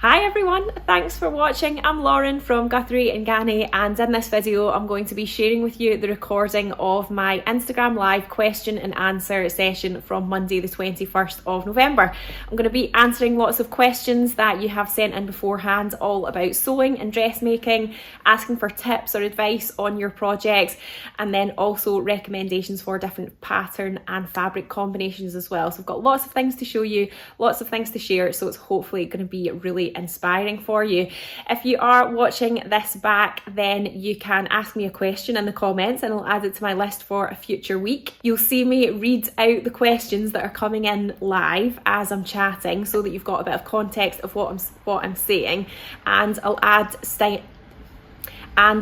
Hi everyone, thanks for watching. I'm Lauren from Guthrie and Ganny, and in this video I'm going to be sharing with you the recording of my Instagram live question and answer session from Monday the 21st of November. I'm going to be answering lots of questions that you have sent in beforehand, all about sewing and dressmaking, asking for tips or advice on your projects, and then also recommendations for different pattern and fabric combinations as well. So I've got lots of things to show you, lots of things to share, so it's hopefully going to be really inspiring for you. If you are watching this back, then you can ask me a question in the comments and I'll add it to my list for a future week. You'll see me read out the questions that are coming in live as I'm chatting, so that you've got a bit of context of what I'm saying, and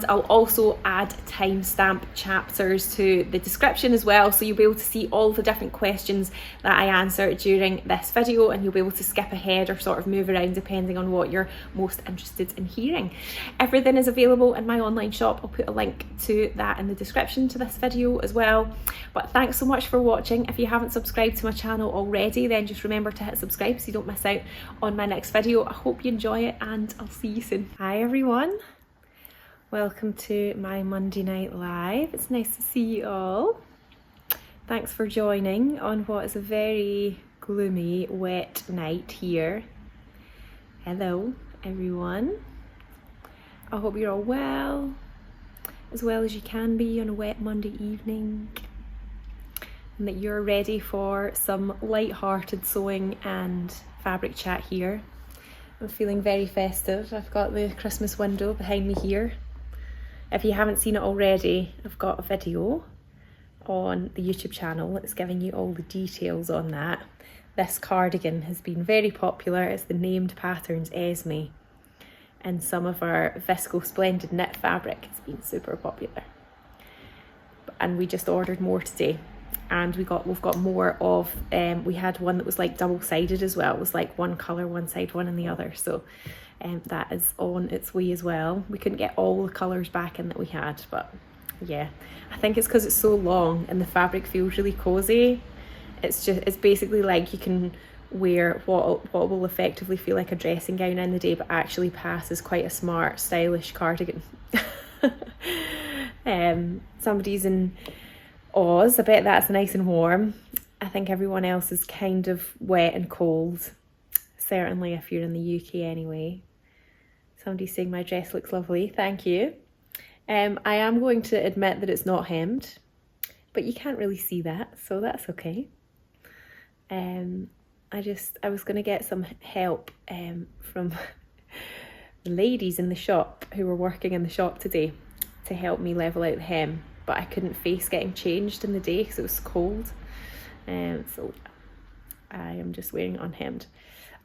I'll also add timestamp chapters to the description as well, so you'll be able to see all the different questions that I answer during this video, and you'll be able to skip ahead or sort of move around depending on what you're most interested in hearing. Everything is available in my online shop. I'll put a link to that in the description to this video as well. But thanks so much for watching. If you haven't subscribed to my channel already, then just remember to hit subscribe so you don't miss out on my next video. I hope you enjoy it, and I'll see you soon. Hi everyone. Welcome to my Monday night live. It's nice to see you all. Thanks for joining on what is a very gloomy, wet night here. Hello, everyone. I hope you're all as well as you can be on a wet Monday evening, and that you're ready for some light-hearted sewing and fabric chat here. I'm feeling very festive. I've got the Christmas window behind me here. If you haven't seen it already, I've got a video on the YouTube channel that's giving you all the details on that. This cardigan has been very popular. It's the named pattern's Esme, and some of our viscose blended knit fabric has been super popular. And we just ordered more today, and we've got more of, we had one that was like double-sided as well. It was like one colour one side, one in the other, so that is on its way as well. We couldn't get all the colours back in that we had, but yeah, I think it's because it's so long and the fabric feels really cosy. It's basically like you can wear what will effectively feel like a dressing gown in the day, but actually pass as quite a smart, stylish cardigan. Somebody's in Oz, I bet that's nice and warm. I think everyone else is kind of wet and cold, certainly if you're in the UK anyway. Somebody's saying my dress looks lovely, thank you. I am going to admit that it's not hemmed, but you can't really see that, so that's okay. I was going to get some help from the ladies in the shop who were working in the shop today to help me level out the hem, but I couldn't face getting changed in the day because it was cold, so I am just wearing unhemmed.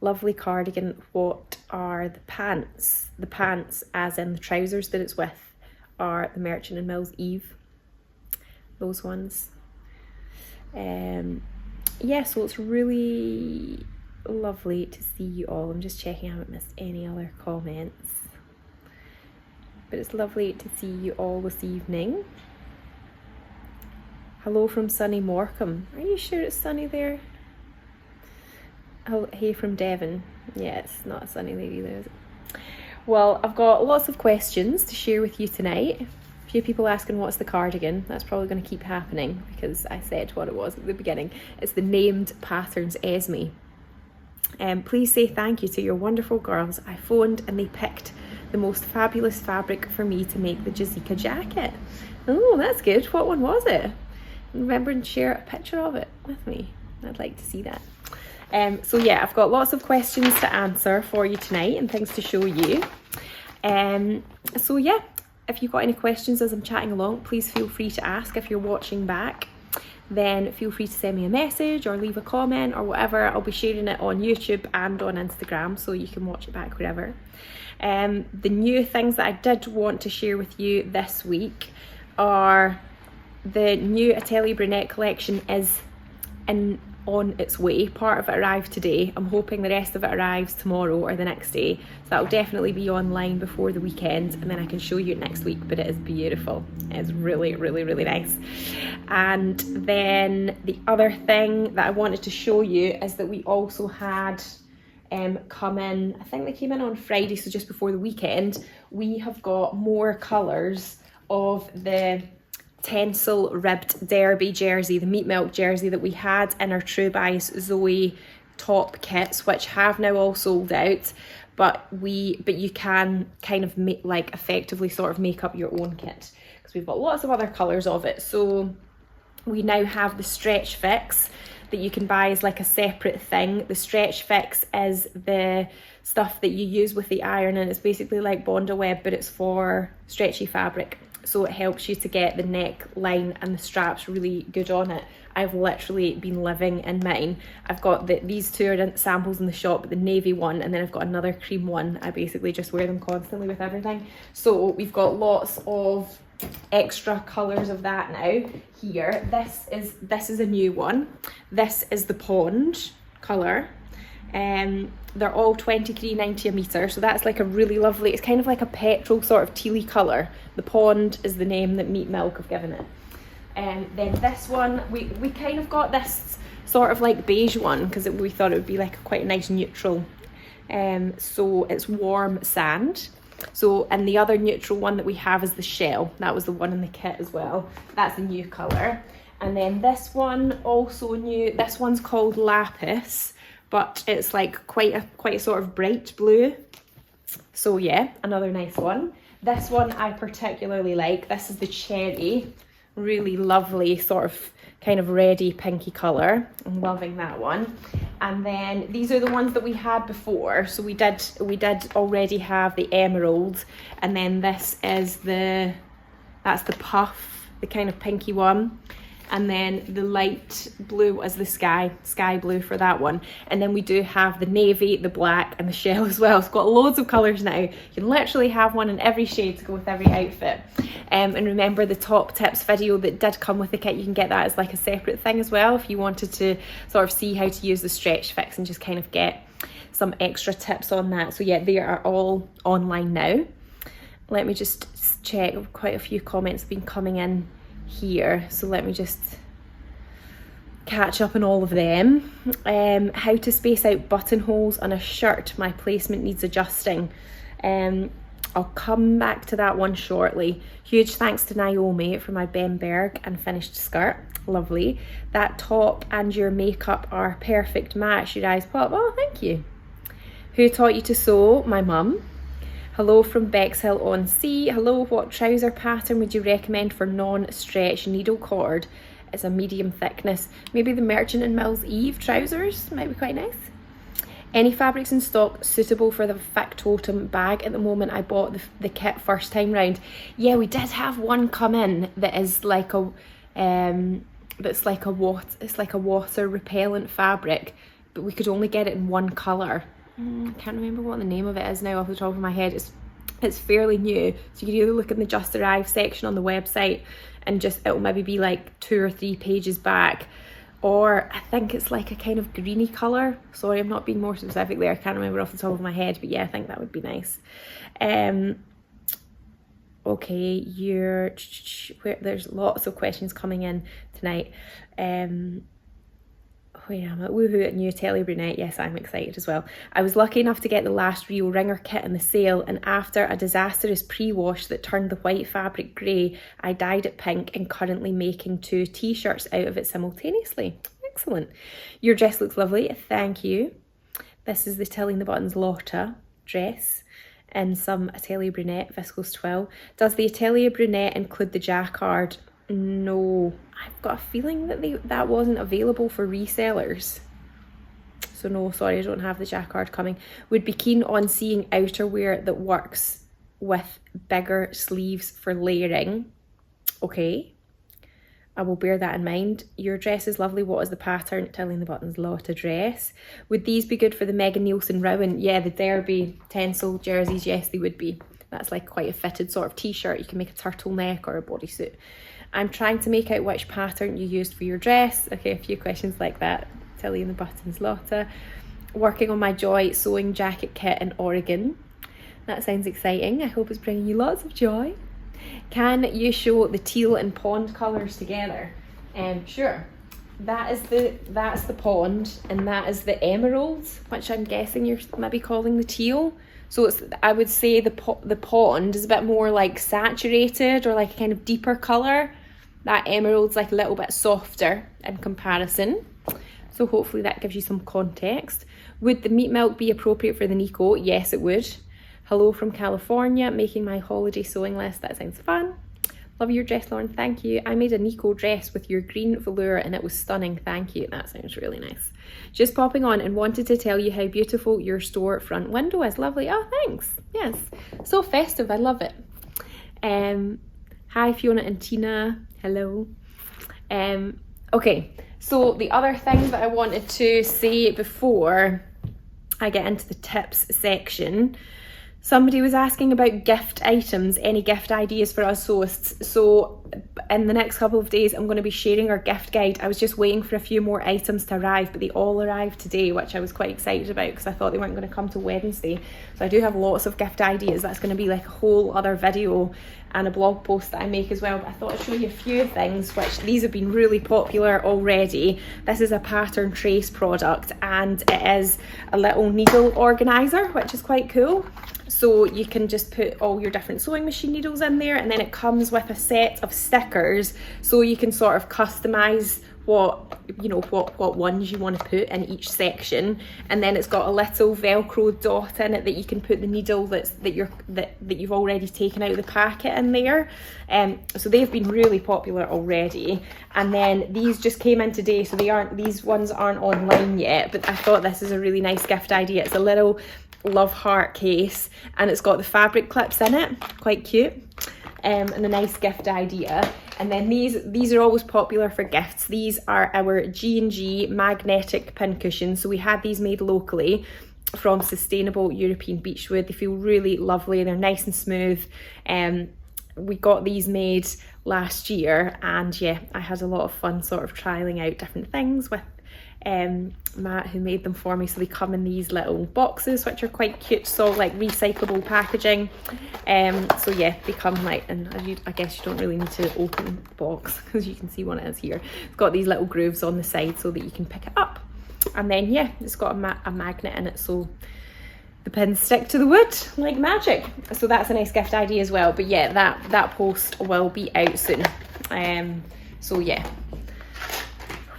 Lovely cardigan. What are the pants? The pants, as in the trousers that it's with, are the Merchant & Mills Eve. Those ones. Yeah, so it's really lovely to see you all. I'm just checking I haven't missed any other comments. But it's lovely to see you all this evening. Hello from sunny Morecambe. Are you sure it's sunny there? Oh, hey from Devon. Yeah, it's not sunny there either, is it? Well, I've got lots of questions to share with you tonight. A few people asking what's the cardigan. That's probably going to keep happening because I said what it was at the beginning. It's the named patterns Esme. Please say thank you to your wonderful girls. I phoned and they picked the most fabulous fabric for me to make the Chicacheetah jacket. Oh, that's good. What one was it? Remember and share a picture of it with me. I'd like to see that. So yeah, I've got lots of questions to answer for you tonight and things to show you. So yeah, if you've got any questions as I'm chatting along, please feel free to ask. If you're watching back, then feel free to send me a message or leave a comment or whatever. I'll be sharing it on YouTube and on Instagram, so you can watch it back wherever. The new things that I did want to share with you this week are the new Atelier Brunette collection is on its way. Part of it arrived today. I'm hoping the rest of it arrives tomorrow or the next day, so that'll definitely be online before the weekend, and then I can show you it next week. But it is beautiful. It's really, really, really nice. And then the other thing that I wanted to show you is that we also had come in. I think they came in on Friday, so just before the weekend. We have got more colours of the tencel ribbed derby jersey, the meat milk jersey that we had in our True Buys Zoe top kits, which have now all sold out. But you can kind of make, like, effectively sort of make up your own kit, because we've got lots of other colours of it. So we now have the stretch fix that you can buy as like a separate thing. The stretch fix is the stuff that you use with the iron, and it's basically like Bondi Web, but it's for stretchy fabric. So it helps you to get the neckline and the straps really good on it. I've literally been living in mine. I've got these two are samples in the shop, the navy one, and then I've got another cream one. I basically just wear them constantly with everything. So we've got lots of extra colours of that now here. This is a new one. This is the pond colour. They're all £23.90 a metre, so that's like a really lovely, it's kind of like a petrol sort of tealy colour. The pond is the name that Meat Milk have given it. Then this one, we kind of got this sort of like beige one because we thought it would be like quite a nice neutral. So it's warm sand. So, and the other neutral one that we have is the shell. That was the one in the kit as well. That's the new colour. And then this one, also new. This one's called Lapis, but it's like quite a sort of bright blue. So yeah, another nice one. This one I particularly like. This is the cherry. Really lovely sort of kind of reddy pinky colour. I'm loving that one. And then these are the ones that we had before. So we did already have the emerald, and then this is that's the puff, the kind of pinky one. And then the light blue is the sky blue for that one. And then we do have the navy, the black, and the shell as well. It's got loads of colours now. You can literally have one in every shade to go with every outfit. And remember the top tips video that did come with the kit, you can get that as like a separate thing as well if you wanted to sort of see how to use the stretch fix and just kind of get some extra tips on that. So yeah, they are all online now. Let me just check. Quite a few comments have been coming in here, so let me just catch up on all of them. How to space out buttonholes on a shirt. My placement needs adjusting. I'll come back to that one shortly. Huge thanks to Naomi for my Bemberg and finished skirt. Lovely. That top and your makeup are perfect match. Your eyes pop. Oh, thank you. Who taught you to sew? My mum. Hello from Bexhill-on-Sea. Hello, what trouser pattern would you recommend for non-stretch needle cord? It's a medium thickness. Maybe the Merchant and Mills Eve trousers might be quite nice. Any fabrics in stock suitable for the factotum bag at the moment? I bought the kit first time round. Yeah, we did have one come in that is like a it's like a water repellent fabric, but we could only get it in one colour. I can't remember what the name of it is now off the top of my head. It's fairly new, so you can either look in the Just Arrived section on the website and it'll maybe be like 2 or 3 pages back, or I think it's like a kind of greeny colour. Sorry, I'm not being more specific there. I can't remember off the top of my head, but yeah, I think that would be nice. Okay, there's lots of questions coming in tonight. Where am I? Woohoo at new Telly Brunette. Yes, I'm excited as well. I was lucky enough to get the last Rio Ringer kit in the sale, and after a disastrous pre-wash that turned the white fabric grey, I dyed it pink and currently making 2 t-shirts out of it simultaneously. Excellent. Your dress looks lovely. Thank you. This is the Tilly and the Buttons Lotta dress in some Atelier Brunette viscose twill. Does the Atelier Brunette include the jacquard? No, I've got a feeling that that wasn't available for resellers. So no, sorry, I don't have the jacquard coming. Would be keen on seeing outerwear that works with bigger sleeves for layering. Okay, I will bear that in mind. Your dress is lovely. What is the pattern? Tilly and the Buttons Lotta dress. Would these be good for the Megan Nielsen Rowan? Yeah, the derby tencel jerseys, yes, they would be. That's like quite a fitted sort of t-shirt. You can make a turtleneck or a bodysuit. I'm trying to make out which pattern you used for your dress. Okay, a few questions like that. Tilly and the Buttons Lotta. Working on my Joy sewing jacket kit in Oregon. That sounds exciting. I hope it's bringing you lots of joy. Can you show the teal and pond colours together? Sure. that's the pond, and that is the emerald, which I'm guessing you're maybe calling the teal. So I would say the pond is a bit more like saturated or like a kind of deeper colour. That emerald's like a little bit softer in comparison. So hopefully that gives you some context. Would the meat milk be appropriate for the Nico? Yes, it would. Hello from California, making my holiday sewing list. That sounds fun. Love your dress, Lauren, thank you. I made a Nico dress with your green velour and it was stunning, thank you. That sounds really nice. Just popping on and wanted to tell you how beautiful your store front window is. Lovely. Oh, thanks. Yes. So festive, I love it. Hi, Fiona and Tina. Hello. Okay, so the other thing that I wanted to say before I get into the tips section, somebody was asking about gift items, any gift ideas for us sewists. So in the next couple of days, I'm going to be sharing our gift guide. I was just waiting for a few more items to arrive, but they all arrived today, which I was quite excited about because I thought they weren't going to come till Wednesday. So I do have lots of gift ideas. That's going to be like a whole other video and a blog post that I make as well. But I thought I'd show you a few things, which these have been really popular already. This is a pattern trace product and it is a little needle organizer, which is quite cool. So you can just put all your different sewing machine needles in there, and then it comes with a set of stickers so you can sort of customize what ones you want to put in each section. And then it's got a little velcro dot in it that you can put the needle that you've already taken out of the packet in there. So they've been really popular already. And then these just came in today, so these ones aren't online yet, but I thought this is a really nice gift idea. It's a little love heart case and it's got the fabric clips in it, quite cute, and a nice gift idea. And then these are always popular for gifts. These are our G&G magnetic pin cushions. So we had these made locally from sustainable European beechwood. They feel really lovely, they're nice and smooth. We got these made last year, and yeah, I had a lot of fun sort of trialing out different things with Matt, who made them for me. So they come in these little boxes which are quite cute, so like recyclable packaging. So yeah, they come like, and I guess you don't really need to open the box because you can see one it is here. It's got these little grooves on the side so that you can pick it up, and then yeah, it's got a magnet in it so the pins stick to the wood like magic. So that's a nice gift idea as well. But yeah, that post will be out soon. So yeah.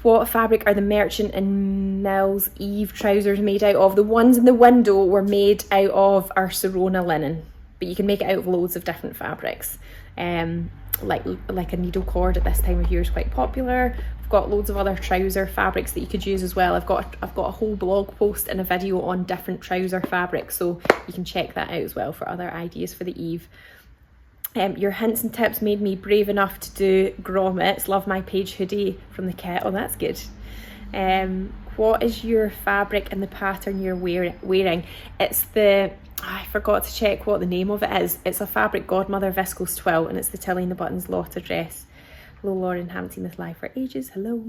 What fabric are the Merchant and Mills Eve trousers made out of? The ones in the window were made out of our Serona linen, but you can make it out of loads of different fabrics. Like a needle cord at this time of year is quite popular. I've got loads of other trouser fabrics that you could use as well. I've got a whole blog post and a video on different trouser fabrics, so you can check that out as well for other ideas for the Eve. Your hints and tips made me brave enough to do grommets. Love my page hoodie from the kit. Oh, that's good. What is your fabric and the pattern you're wearing? It's I forgot to check what the name of it is. It's a Fabric Godmother viscose twill, and it's the Tilly and the Buttons Lotta Dress. Hello, Lauren. Haven't seen this live for ages. Hello.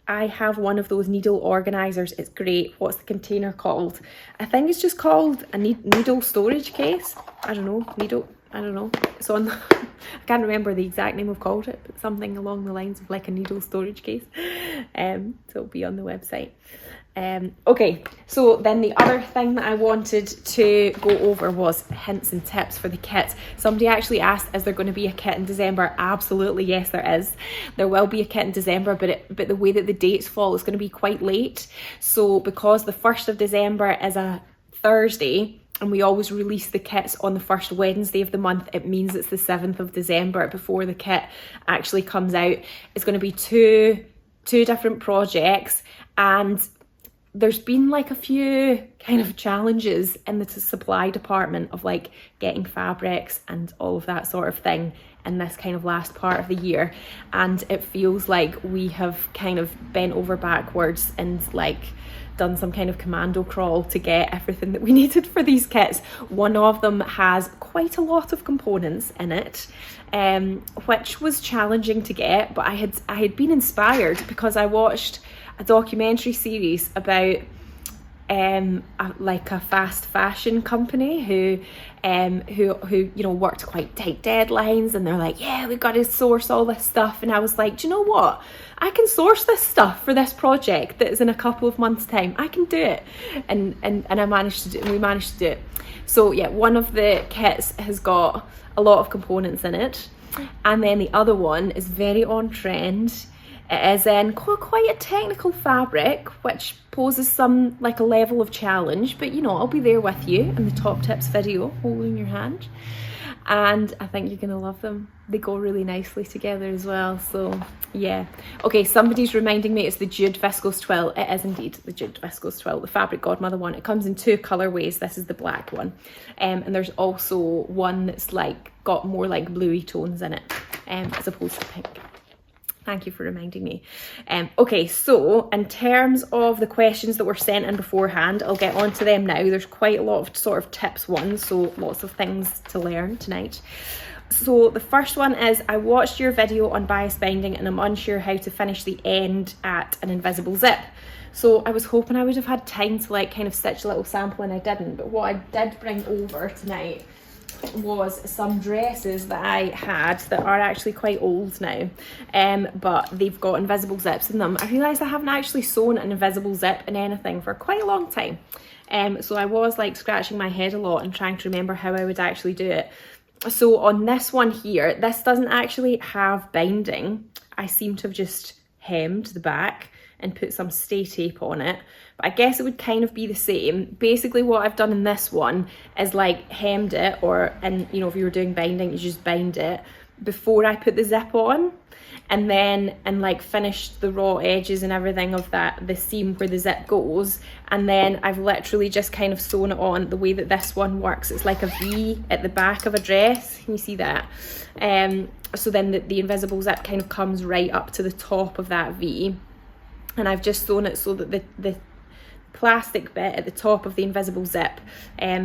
I have one of those needle organisers. It's great. What's the container called? I think it's just called a needle storage case. I don't know. It's on I can't remember the exact name I've called it, but something along the lines of like a needle storage case. So it'll be on the website. Okay, so then the other thing that I wanted to go over was hints and tips for the kit. Somebody actually asked, is there going to be a kit in December? Absolutely, yes there is. There will be a kit in December, but the way that the dates fall is going to be quite late. So because the 1st of December is a Thursday, and we always release the kits on the first Wednesday of the month, it means it's the 7th of December before the kit actually comes out. It's going to be two different projects, and there's been like a few kind of challenges in the supply department of like getting fabrics and all of that sort of thing in this kind of last part of the year, and it feels like we have kind of bent over backwards and like done some kind of commando crawl to get everything that we needed for these kits. One of them has quite a lot of components in it, which was challenging to get, but I had been inspired because I watched a documentary series about like a fast fashion company who you know, worked quite tight deadlines, and they're like, yeah, we've got to source all this stuff. And I was like, do you know what? I can source this stuff for this project that is in a couple of months' time. I can do it. And I managed to do it, and we managed to do it. So yeah, one of the kits has got a lot of components in it, and then the other one is very on trend. It is in quite a technical fabric, which poses some, like, a level of challenge, but you know, I'll be there with you in the top tips video, holding your hand, and I think you're gonna love them. They go really nicely together as well, so yeah. Okay, somebody's reminding me it's the Jute viscose twill. It is indeed the Jute viscose twill, the Fabric Godmother one. It comes in 2 colorways. This is the black one, and there's also one that's like got more like bluey tones in it, as opposed to pink. Thank you for reminding me. Okay, so in terms of the questions that were sent in beforehand, I'll get on to them now. There's quite a lot of sort of tips ones, so lots of things to learn tonight. So the first one is, I watched your video on bias binding and I'm unsure how to finish the end at an invisible zip. So I was hoping I would have had time to like kind of stitch a little sample, and I didn't. But what I did bring over tonight was some dresses that I had that are actually quite old now, but they've got invisible zips in them. I realised I haven't actually sewn an invisible zip in anything for quite a long time, so I was like scratching my head a lot and trying to remember how I would actually do it. So on this one here, this doesn't actually have binding. I seem to have just hemmed the back and put some stay tape on it, but I guess it would kind of be the same. Basically what I've done in this one is like hemmed it, and you know, if you were doing binding, you just bind it before I put the zip on, and then like finished the raw edges and everything of that, the seam where the zip goes, and then I've literally just kind of sewn it on the way that this one works. It's like a V at the back of a dress. Can you see that? So then the invisible zip kind of comes right up to the top of that V, and I've just sewn it so that the plastic bit at the top of the invisible zip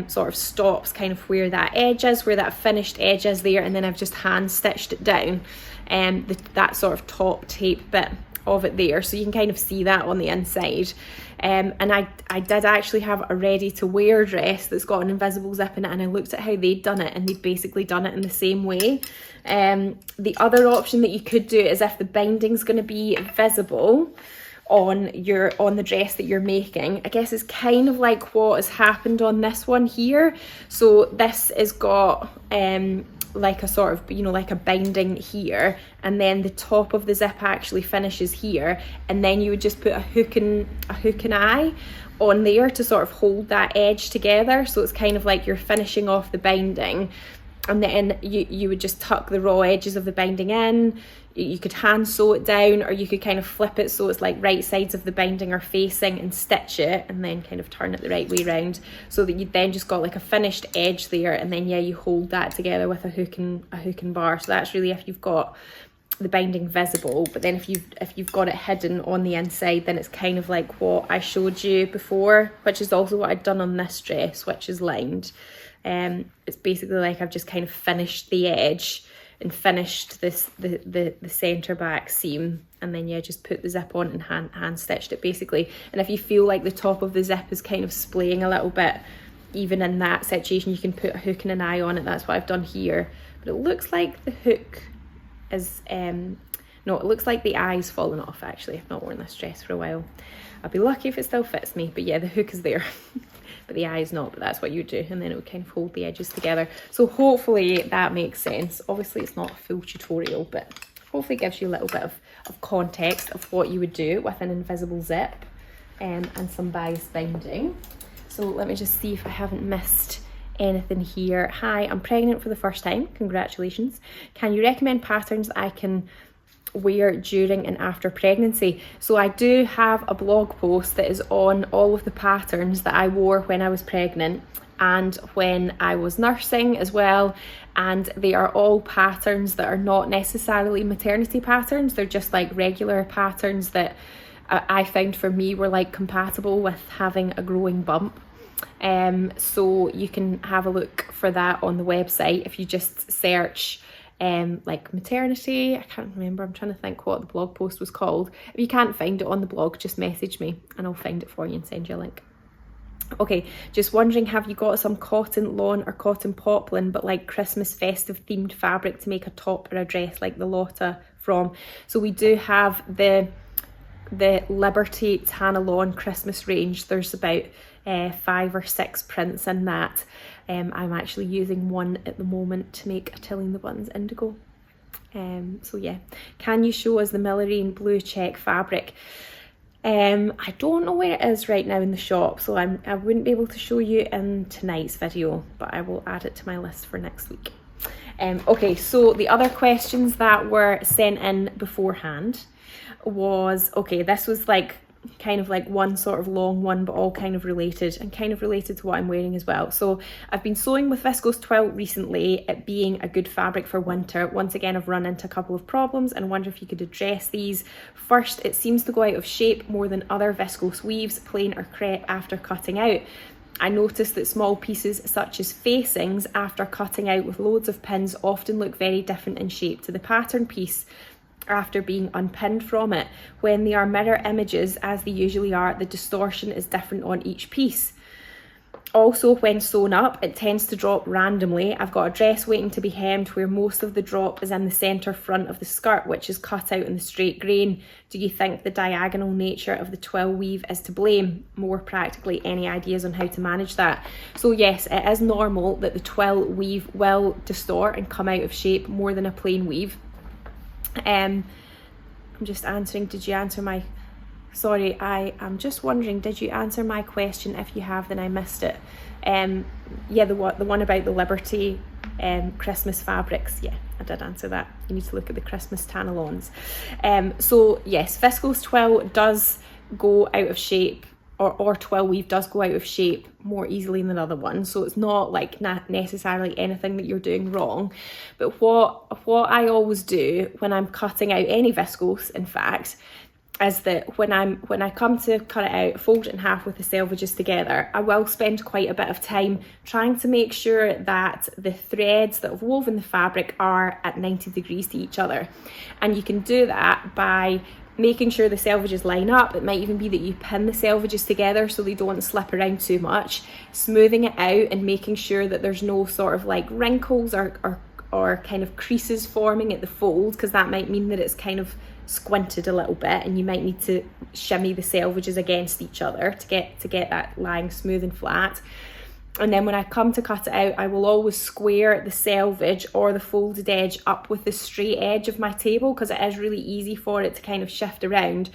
sort of stops kind of where that edge is, where that finished edge is there, and then I've just hand stitched it down, that sort of top tape bit of it there, so you can kind of see that on the inside. And I did actually have a ready to wear dress that's got an invisible zip in it, and I looked at how they'd done it, and they'd basically done it in the same way. The other option that you could do is, if the binding's going to be visible on the dress that you're making, I guess it's kind of like what has happened on this one here. So this has got like a sort of, you know, like a binding here, and then the top of the zip actually finishes here, and then you would just put a hook and eye on there to sort of hold that edge together. So it's kind of like you're finishing off the binding, and then you would just tuck the raw edges of the binding in. You could hand sew it down, or you could kind of flip it so it's like right sides of the binding are facing, and stitch it, and then kind of turn it the right way round, so that you then just got like a finished edge there, and then yeah, you hold that together with a hook and bar. So that's really if you've got the binding visible. But then if you've got it hidden on the inside, then it's kind of like what I showed you before, which is also what I'd done on this dress, which is lined. It's basically like I've just kind of finished the edge and finished the center back seam, and then yeah, just put the zip on and hand stitched it basically. And if you feel like the top of the zip is kind of splaying a little bit, even in that situation, you can put a hook and an eye on it. That's what I've done here. But it looks like the hook is no, it looks like the eye's fallen off. Actually, I've not worn this dress for a while. I'll be lucky if it still fits me, but yeah, the hook is there. But the eye is not, but that's what you do, and then it would kind of hold the edges together. So hopefully that makes sense. Obviously it's not a full tutorial, but hopefully it gives you a little bit of context of what you would do with an invisible zip and some bias binding. So let me just see if I haven't missed anything here. Hi, I'm pregnant for the first time. Congratulations. Can you recommend patterns I can wear during and after pregnancy? So I do have a blog post that is on all of the patterns that I wore when I was pregnant and when I was nursing as well, and they are all patterns that are not necessarily maternity patterns. They're just like regular patterns that I found for me were like compatible with having a growing bump. So you can have a look for that on the website if you just search like maternity. I can't remember, I'm trying to think what the blog post was called. If you can't find it on the blog, just message me and I'll find it for you and send you a link. Okay, just wondering, have you got some cotton lawn or cotton poplin, but like Christmas festive themed fabric to make a top or a dress like the Lotta from? So we do have the Liberty Tana Lawn Christmas range. There's about 5 or 6 prints in that. I'm actually using one at the moment to make a Tilling the Buttons Indigo. So yeah, can you show us the Millerine blue check fabric? I don't know where it is right now in the shop, so I wouldn't be able to show you in tonight's video, but I will add it to my list for next week. Okay, so the other questions that were sent in beforehand was, okay, this was like kind of like one sort of long one, but all kind of related, and kind of related to what I'm wearing as well. So I've been sewing with viscose twill recently, it being a good fabric for winter. Once again, I've run into a couple of problems and wonder if you could address these. First, it seems to go out of shape more than other viscose weaves, plain or crepe, after cutting out. I noticed that small pieces such as facings after cutting out with loads of pins often look very different in shape to the pattern piece after being unpinned from it. When they are mirror images, as they usually are, the distortion is different on each piece. Also, when sewn up, it tends to drop randomly. I've got a dress waiting to be hemmed where most of the drop is in the centre front of the skirt, which is cut out in the straight grain. Do you think the diagonal nature of the twill weave is to blame? More practically, any ideas on how to manage that? So yes, it is normal that the twill weave will distort and come out of shape more than a plain weave. I'm just answering, did you answer my, sorry, I am just wondering, did you answer my question? If you have, then I missed it. Yeah, the one about the Liberty Christmas fabrics, yeah, I did answer that. You need to look at the Christmas Tanalons. So yes, viscose twill does go out of shape, or twill weave does go out of shape more easily than other ones, so it's not like necessarily anything that you're doing wrong. But what I always do when I'm cutting out any viscose, in fact, is that when I come to cut it out, fold it in half with the selvages together, I will spend quite a bit of time trying to make sure that the threads that have woven the fabric are at 90 degrees to each other. And you can do that by making sure the selvages line up. It might even be that you pin the selvages together so they don't slip around too much, smoothing it out and making sure that there's no sort of like wrinkles or kind of creases forming at the fold, because that might mean that it's kind of squinted a little bit and you might need to shimmy the selvages against each other to get that lying smooth and flat. And then when I come to cut it out, I will always square the selvage or the folded edge up with the straight edge of my table, because it is really easy for it to kind of shift around.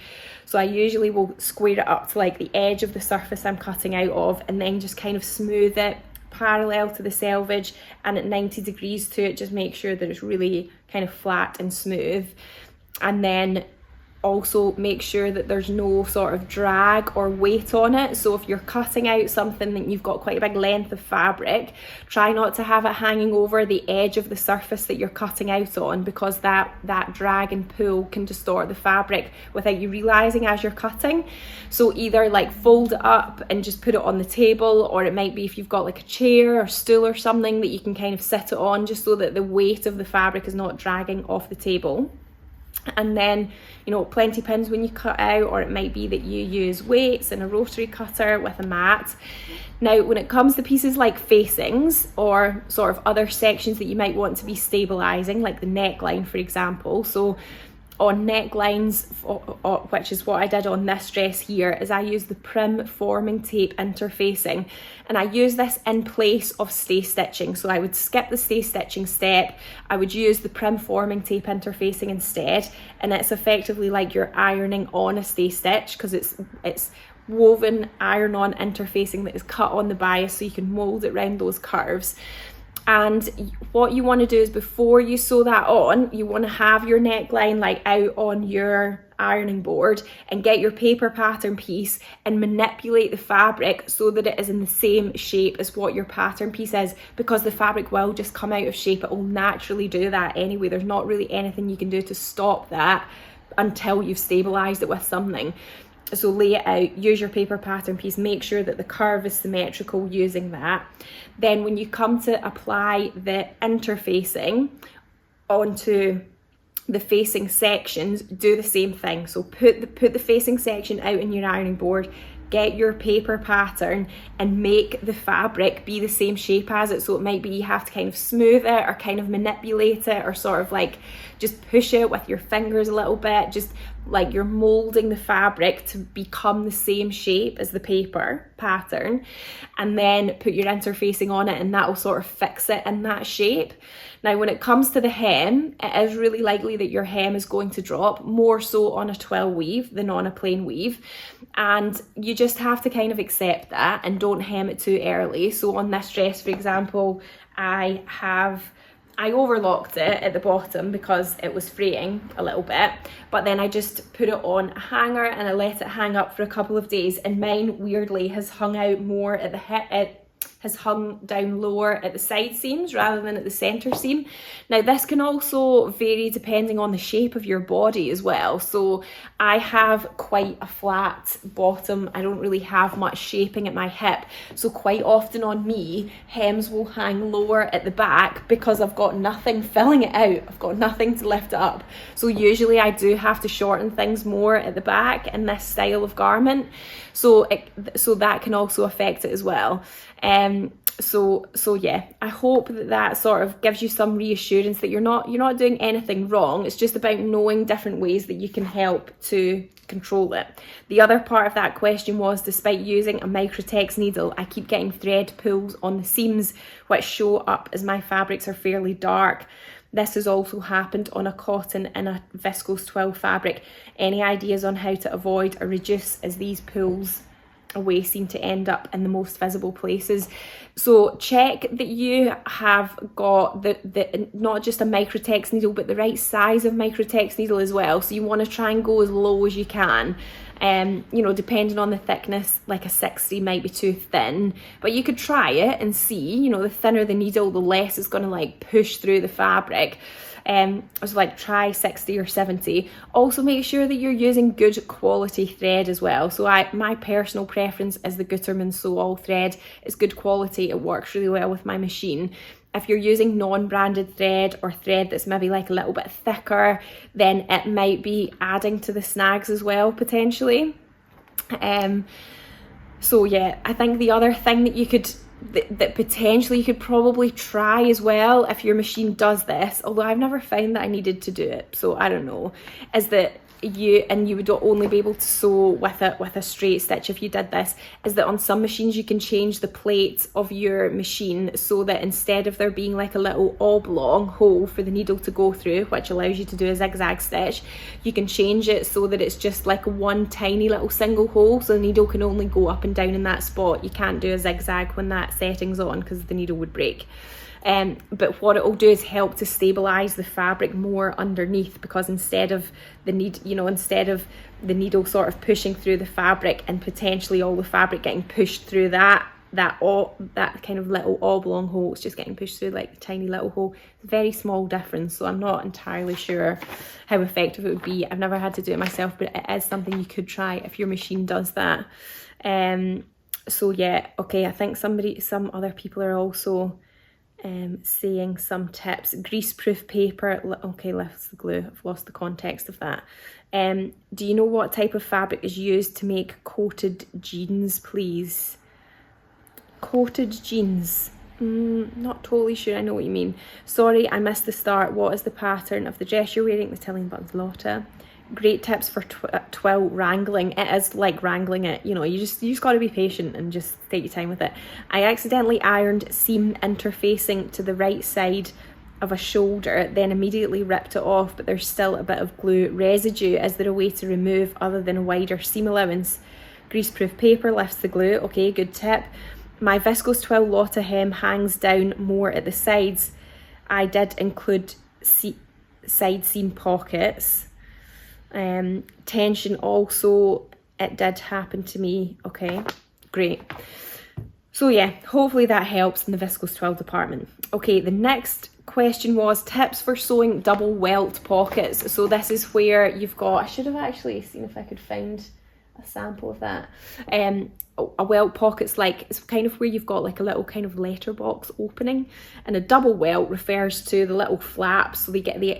So I usually will square it up to like the edge of the surface I'm cutting out of, and then just kind of smooth it parallel to the selvage and at 90 degrees to it, just make sure that it's really kind of flat and smooth. And then also make sure that there's no sort of drag or weight on it. So if you're cutting out something that you've got quite a big length of fabric, try not to have it hanging over the edge of the surface that you're cutting out on, because that drag and pull can distort the fabric without you realizing as you're cutting. So either like fold it up and just put it on the table, or it might be if you've got like a chair or stool or something that you can kind of sit it on, just so that the weight of the fabric is not dragging off the table. And then, you know, plenty pins when you cut out, or it might be that you use weights and a rotary cutter with a mat. Now, when it comes to pieces like facings or sort of other sections that you might want to be stabilizing, like the neckline, for example. So on necklines, which is what I did on this dress here, is I use the prim forming tape interfacing, and I use this in place of stay stitching. So I would skip the stay stitching step, I would use the prim forming tape interfacing instead, and it's effectively like you're ironing on a stay stitch, because it's woven iron-on interfacing that is cut on the bias, so you can mold it around those curves. And what you want to do is, before you sew that on, you want to have your neckline like out on your ironing board and get your paper pattern piece and manipulate the fabric so that it is in the same shape as what your pattern piece is, because the fabric will just come out of shape. It will naturally do that anyway. There's not really anything you can do to stop that until you've stabilized it with something. So lay it out, use your paper pattern piece, make sure that the curve is symmetrical using that. Then when you come to apply the interfacing onto the facing sections, do the same thing. So put the facing section out in your ironing board, get your paper pattern and make the fabric be the same shape as it. So it might be you have to kind of smooth it or kind of manipulate it, or sort of like just push it with your fingers a little bit, just like you're molding the fabric to become the same shape as the paper pattern, and then put your interfacing on it, and that will sort of fix it in that shape. Now when it comes to the hem, it is really likely that your hem is going to drop, more so on a twill weave than on a plain weave, and you just have to kind of accept that and don't hem it too early. So on this dress, for example, I overlocked it at the bottom because it was fraying a little bit, but then I just put it on a hanger and I let it hang up for a couple of days, and mine weirdly has hung out more at the hip, it has hung down lower at the side seams rather than at the center seam. Now this can also vary depending on the shape of your body as well. So I have quite a flat bottom, I don't really have much shaping at my hip, so quite often on me hems will hang lower at the back because I've got nothing filling it out, I've got nothing to lift it up. So usually I do have to shorten things more at the back in this style of garment, so that can also affect it as well. So yeah, I hope that sort of gives you some reassurance that you're not doing anything wrong. It's just about knowing different ways that you can help to control it. The other part of that question was, despite using a microtex needle, I keep getting thread pulls on the seams which show up as my fabrics are fairly dark. This has also happened on a cotton and a viscose twill fabric. Any ideas on how to avoid or reduce, as these pulls away seem to end up in the most visible places? So check that you have got the not just a microtex needle, but the right size of microtex needle as well. So you want to try and go as low as you can. You know, depending on the thickness, like a 60 might be too thin, but you could try it and see. You know, the thinner the needle, the less it's going to like push through the fabric. So like try 60 or 70. Also make sure that you're using good quality thread as well. So my personal preference is the Gutermann Sew thread. It's good quality, it works really well with my machine. If you're using non-branded thread or thread that's maybe like a little bit thicker, then it might be adding to the snags as well, potentially. So yeah, I think the other thing that you could that potentially you could probably try as well, if your machine does this, although I've never found that I needed to do it, so I don't know, is that you would only be able to sew with a straight stitch if you did this, is that on some machines you can change the plate of your machine so that instead of there being like a little oblong hole for the needle to go through, which allows you to do a zigzag stitch, you can change it so that it's just like one tiny little single hole, so the needle can only go up and down in that spot. You can't do a zigzag when that setting's on because the needle would break. But what it will do is help to stabilize the fabric more underneath, because instead of the needle sort of pushing through the fabric and potentially all the fabric getting pushed through that kind of little oblong hole, it's just getting pushed through like a tiny little hole. It's a very small difference, so I'm not entirely sure how effective it would be. I've never had to do it myself, but it is something you could try if your machine does that. So yeah, okay, I think some other people are also saying some tips. Greaseproof paper, okay, lifts the glue. I've lost the context of that. Do you know what type of fabric is used to make coated jeans, please? Coated jeans, not totally sure I know what you mean. Sorry, I missed the start. What is the pattern of the dress you're wearing? The telling Buttons Lotta. Great tips for twill wrangling. It is like wrangling it, you know, you just got to be patient and just take your time with it. I accidentally ironed seam interfacing to the right side of a shoulder, then immediately ripped it off, but there's still a bit of glue residue. Is there a way to remove other than a wider seam allowance? Greaseproof paper lifts the glue. Okay, good tip. My viscose twill Lotta hem hangs down more at the sides. I did include side seam pockets. Tension also, it did happen to me. Okay, great. So yeah, hopefully that helps in the viscose twill department. Okay, the next question was tips for sewing double welt pockets. So this is where you've got, I should have actually seen if I could find a sample of that. A welt pocket's like, it's kind of where you've got like a little kind of letterbox opening, and a double welt refers to the little flaps. So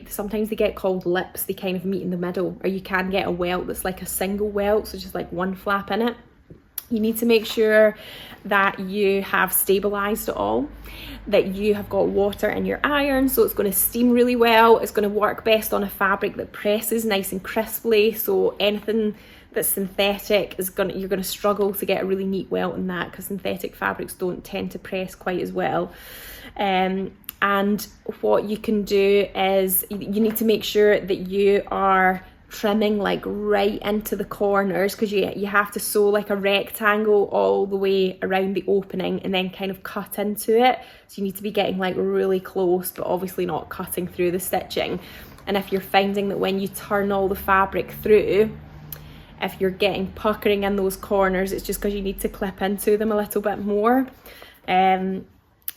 sometimes they get called lips, they kind of meet in the middle, or you can get a welt that's like a single welt, so just like one flap in it. You need to make sure that you have stabilized it all, that you have got water in your iron, so it's going to steam really well. It's going to work best on a fabric that presses nice and crisply, so anything that's synthetic is you're going to struggle to get a really neat welt in that, because synthetic fabrics don't tend to press quite as well. And what you can do is you need to make sure that you are trimming like right into the corners, because you have to sew like a rectangle all the way around the opening and then kind of cut into it. So you need to be getting like really close, but obviously not cutting through the stitching. And if you're finding that when you turn all the fabric through, if you're getting puckering in those corners, it's just because you need to clip into them a little bit more.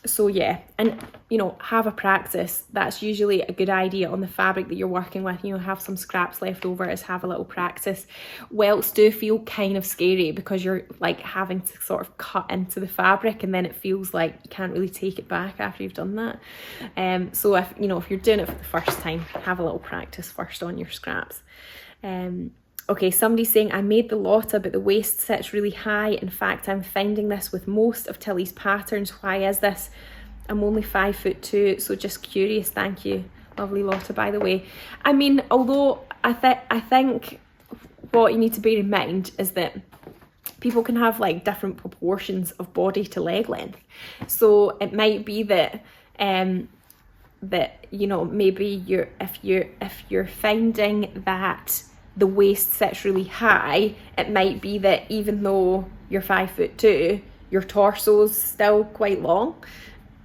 So yeah, and you know, have a practice. That's usually a good idea on the fabric that you're working with. You know, have some scraps left over, is have a little practice. Welts do feel kind of scary because you're like having to sort of cut into the fabric, and then it feels like you can't really take it back after you've done that. So if you know, if you're doing it for the first time, have a little practice first on your scraps. Okay, somebody's saying, I made the Lotta, but the waist sits really high. In fact, I'm finding this with most of Tilly's patterns. Why is this? I'm only 5'2", so just curious. Thank you. Lovely Lotta, by the way. I mean, although I think what you need to bear in mind is that people can have like different proportions of body to leg length. So it might be that that, you know, maybe if you're finding that the waist sits really high, it might be that even though you're 5'2", your torso's still quite long.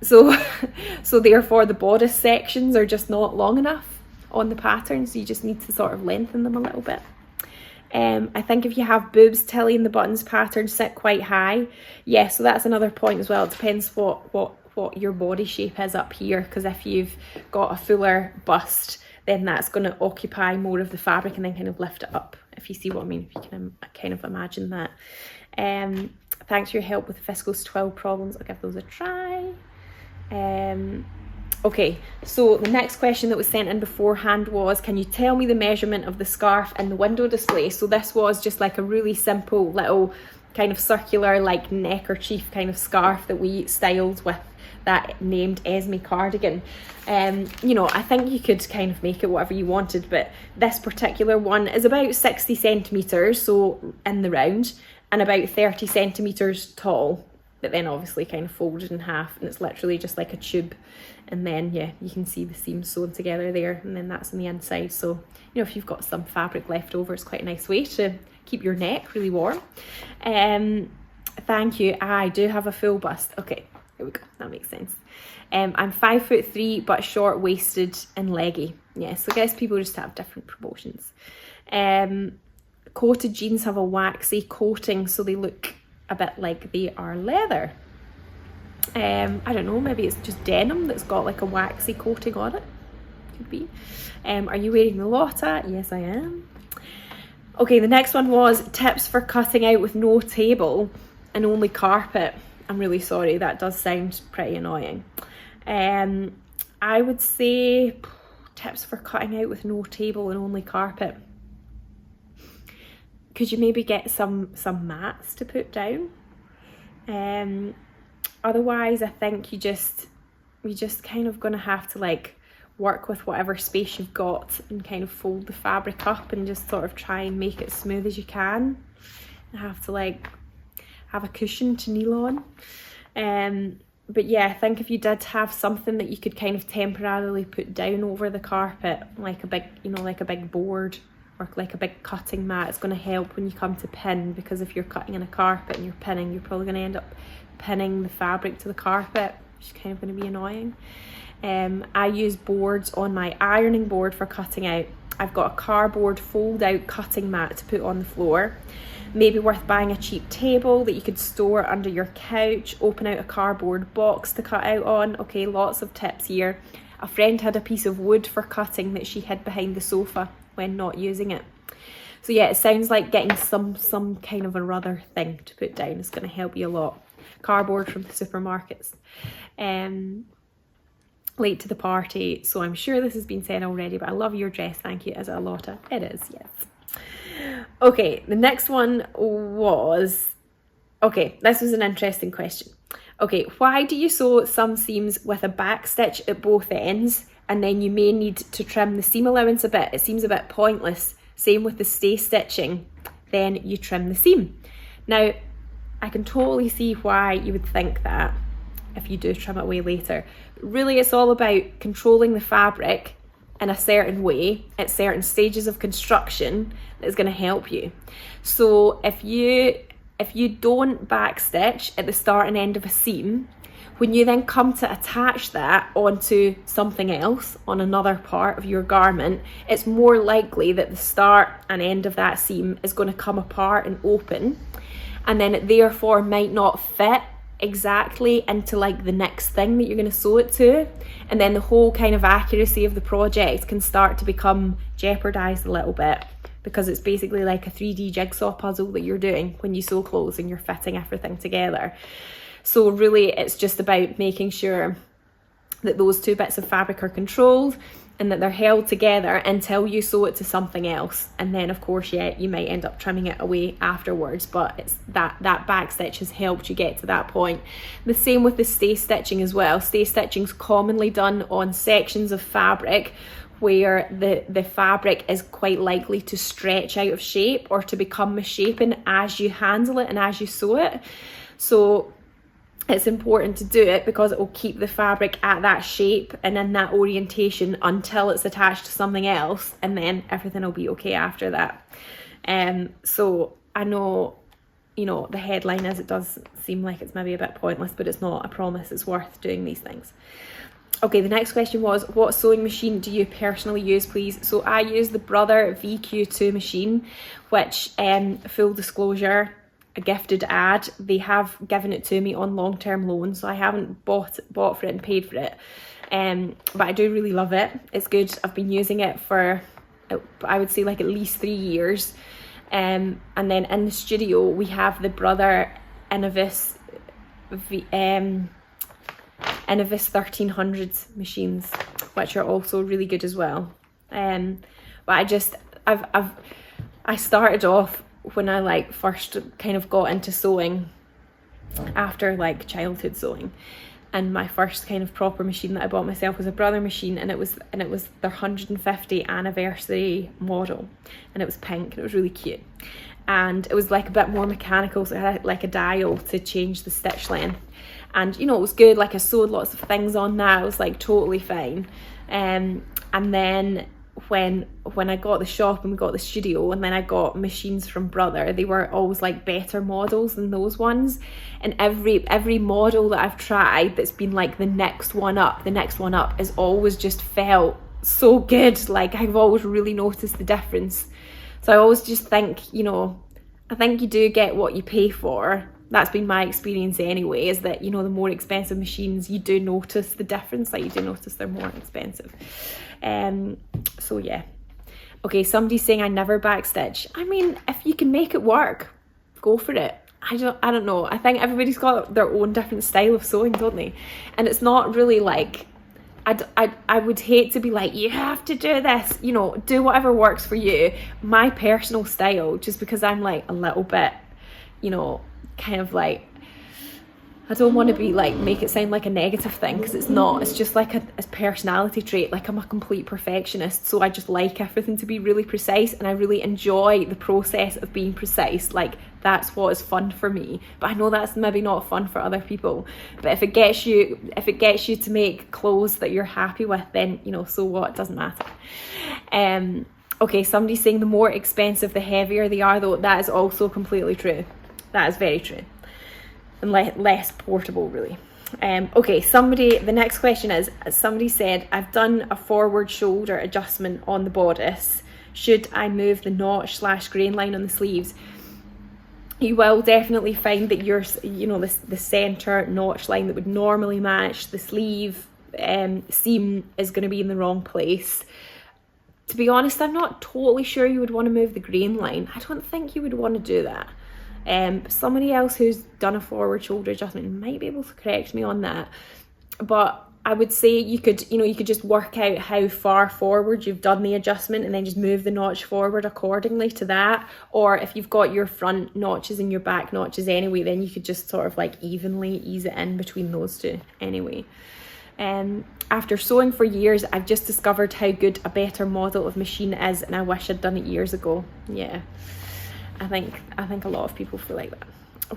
So therefore the bodice sections are just not long enough on the pattern, so you just need to sort of lengthen them a little bit. I think if you have boobs, Tilly, and the buttons pattern sit quite high. Yeah, so that's another point as well. It depends what your body shape is up here, because if you've got a fuller bust, then that's going to occupy more of the fabric and then kind of lift it up, if you see what I mean, if you can kind of imagine that. Thanks for your help with viscose twill problems. I'll give those a try. Okay, so the next question that was sent in beforehand was, can you tell me the measurement of the scarf in the window display? So this was just like a really simple little kind of circular like neckerchief kind of scarf that we styled with that named Esme cardigan. You know, I think you could kind of make it whatever you wanted, but this particular one is about 60 centimetres, so in the round, and about 30 centimetres tall, but then obviously kind of folded in half, and it's literally just like a tube. And then yeah, you can see the seams sewn together there, and then that's on the inside. So you know, if you've got some fabric left over, it's quite a nice way to keep your neck really warm. Thank you. I do have a full bust. Okay, there we go, that makes sense. I'm 5'3", but short waisted and leggy. Yeah, so I guess people just have different proportions. Coated jeans have a waxy coating, so they look a bit like they are leather. I don't know, maybe it's just denim that's got like a waxy coating on it. Could be. Are you wearing the Lotta? Yes, I am. Okay, the next one was tips for cutting out with no table and only carpet. I'm really sorry, that does sound pretty annoying. I would say tips for cutting out with no table and only carpet. Could you maybe get some mats to put down? Otherwise, I think you're just kind of gonna have to like work with whatever space you've got and kind of fold the fabric up and just sort of try and make it as smooth as you can. You have to like have a cushion to kneel on. But yeah, I think if you did have something that you could kind of temporarily put down over the carpet, like a big, you know, like a big board or like a big cutting mat, it's going to help when you come to pin, because if you're cutting in a carpet and you're pinning, you're probably going to end up pinning the fabric to the carpet, which is kind of going to be annoying. I use boards on my ironing board for cutting out. I've got a cardboard fold out cutting mat to put on the floor. Maybe worth buying a cheap table that you could store under your couch, open out a cardboard box to cut out on. Okay, lots of tips here. A friend had a piece of wood for cutting that she hid behind the sofa when not using it. So yeah, it sounds like getting some kind of a other thing to put down is going to help you a lot. Cardboard from the supermarkets. Late to the party, so I'm sure this has been said already, but I love your dress, thank you. Is it a Lotta? It is, yes. Okay, the next one was Okay, this was an interesting question. Okay, why do you sew some seams with a back stitch at both ends and then you may need to trim the seam allowance a bit? It seems a bit pointless. Same with the stay stitching, then you trim the seam. Now, I can totally see why you would think that if you do trim it away later. But really, it's all about controlling the fabric in a certain way at certain stages of construction that's going to help you. So if you don't backstitch at the start and end of a seam, when you then come to attach that onto something else on another part of your garment, it's more likely that the start and end of that seam is going to come apart and open, and then it therefore might not fit exactly into like the next thing that you're going to sew it to, and then the whole kind of accuracy of the project can start to become jeopardized a little bit, because it's basically like a 3D jigsaw puzzle that you're doing when you sew clothes and you're fitting everything together. So really it's just about making sure that those two bits of fabric are controlled and that they're held together until you sew it to something else. And then of course, yeah, you might end up trimming it away afterwards, but it's that back stitch has helped you get to that point. The same with the stay stitching as well. Stay stitching is commonly done on sections of fabric where the fabric is quite likely to stretch out of shape or to become misshapen as you handle it and as you sew it. So it's important to do it because it will keep the fabric at that shape and in that orientation until it's attached to something else, and then everything will be okay after that. So I know, you know, the headline is, it does seem like it's maybe a bit pointless, but it's not. I promise it's worth doing these things. Okay, the next question was, what sewing machine do you personally use, please? So I use the Brother VQ2 machine, which, full disclosure, a gifted ad. They have given it to me on long-term loan, so I haven't bought for it and paid for it. But I do really love it. It's good. I've been using it for, I would say, like at least 3 years. And then in the studio, we have the Brother Innovis 1300s machines, which are also really good as well. But I started off when I like first kind of got into sewing after like childhood sewing, and my first kind of proper machine that I bought myself was a Brother machine, and it was their 150 anniversary model, and it was pink and it was really cute, and it was like a bit more mechanical, so it had like a dial to change the stitch length. And you know, it was good. Like I sewed lots of things on that. It was like totally fine. And then when I got the shop and we got the studio, and then I got machines from Brother, they were always like better models than those ones. And every model that I've tried that's been like the next one up has always just felt so good. Like I've always really noticed the difference. So I always just think, you know, I think you do get what you pay for. That's been my experience anyway, is that, you know, the more expensive machines, you do notice the difference, like you do notice they're more expensive. So yeah. Okay, somebody's saying I never backstitch. I mean, if you can make it work, go for it. I don't know. I think everybody's got their own different style of sewing, don't they? And it's not really like, I would hate to be like, you have to do this, you know, do whatever works for you. My personal style, just because I'm like a little bit, you know, kind of like, I don't want to be like, make it sound like a negative thing, because it's not. It's just like a personality trait. Like I'm a complete perfectionist, so I just like everything to be really precise, and I really enjoy the process of being precise. Like that's what is fun for me. But I know that's maybe not fun for other people. But if it gets you to make clothes that you're happy with, then, you know, so what? It doesn't matter. Okay, somebody's saying the more expensive, the heavier they are, though. That is also completely true. That is very true. And less portable, really. Okay, the next question is, somebody said, I've done a forward shoulder adjustment on the bodice. Should I move the notch/grain line on the sleeves? You will definitely find that your, you know, the center notch line that would normally match the sleeve seam is going to be in the wrong place. To be honest, I'm not totally sure you would want to move the grain line. I don't think you would want to do that. Somebody else who's done a forward shoulder adjustment might be able to correct me on that, but I would say you could just work out how far forward you've done the adjustment and then just move the notch forward accordingly to that. Or if you've got your front notches and your back notches anyway, then you could just sort of like evenly ease it in between those two anyway. After sewing for years, I've just discovered how good a better model of machine is, and I wish I'd done it years ago. Yeah, I think a lot of people feel like that.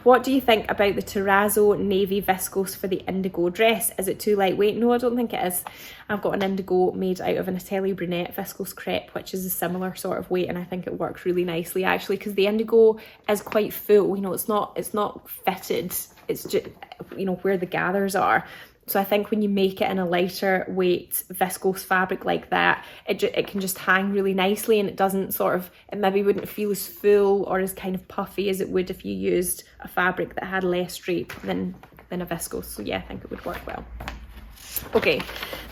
What do you think about the Terrazzo navy viscose for the Indigo dress? Is it too lightweight? No, I don't think it is. I've got an Indigo made out of an Atelier Brunette viscose crepe, which is a similar sort of weight, and I think it works really nicely actually, because the Indigo is quite full. You know, it's not fitted. It's just, you know, where the gathers are. So I think when you make it in a lighter weight viscose fabric like that, it can just hang really nicely, and it doesn't sort of, it maybe wouldn't feel as full or as kind of puffy as it would if you used a fabric that had less drape than a viscose. So yeah, I think it would work well. Okay,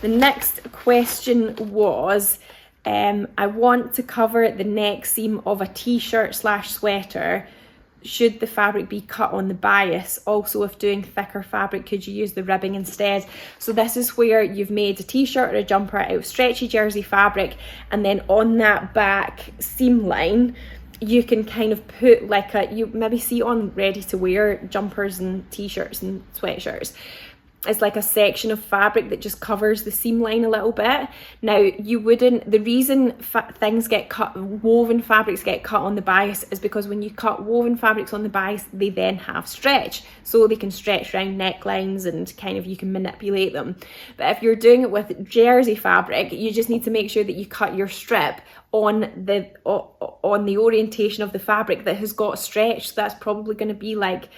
the next question was, I want to cover the neck seam of a t-shirt / sweater. Should the fabric be cut on the bias? Also, if doing thicker fabric, could you use the ribbing instead? So this is where you've made a t-shirt or a jumper out of stretchy jersey fabric, and then on that back seam line, you can kind of put like you maybe see on ready to wear jumpers and t-shirts and sweatshirts. It's like a section of fabric that just covers the seam line a little bit. Now, you wouldn't, the reason things get cut, woven fabrics get cut on the bias, is because when you cut woven fabrics on the bias, they then have stretch. So they can stretch around necklines and kind of, you can manipulate them. But if you're doing it with jersey fabric, you just need to make sure that you cut your strip on the orientation of the fabric that has got stretch. So that's probably going to be like,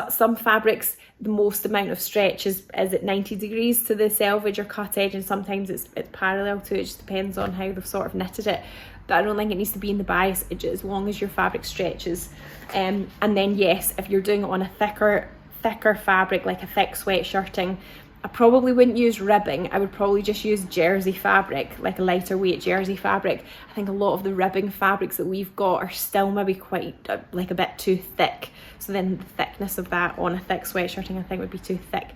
some fabrics, the most amount of stretch is at 90 degrees to the selvage or cut edge, and sometimes it's parallel to it. It just depends on how they've sort of knitted it. But I don't think it needs to be in the bias, as long as your fabric stretches. And then yes, if you're doing it on a thicker fabric, like a thick sweatshirting, I probably wouldn't use ribbing. I would probably just use jersey fabric, like a lighter weight jersey fabric. I think a lot of the ribbing fabrics that we've got are still maybe quite like a bit too thick. So then the thickness of that on a thick sweatshirting I think would be too thick.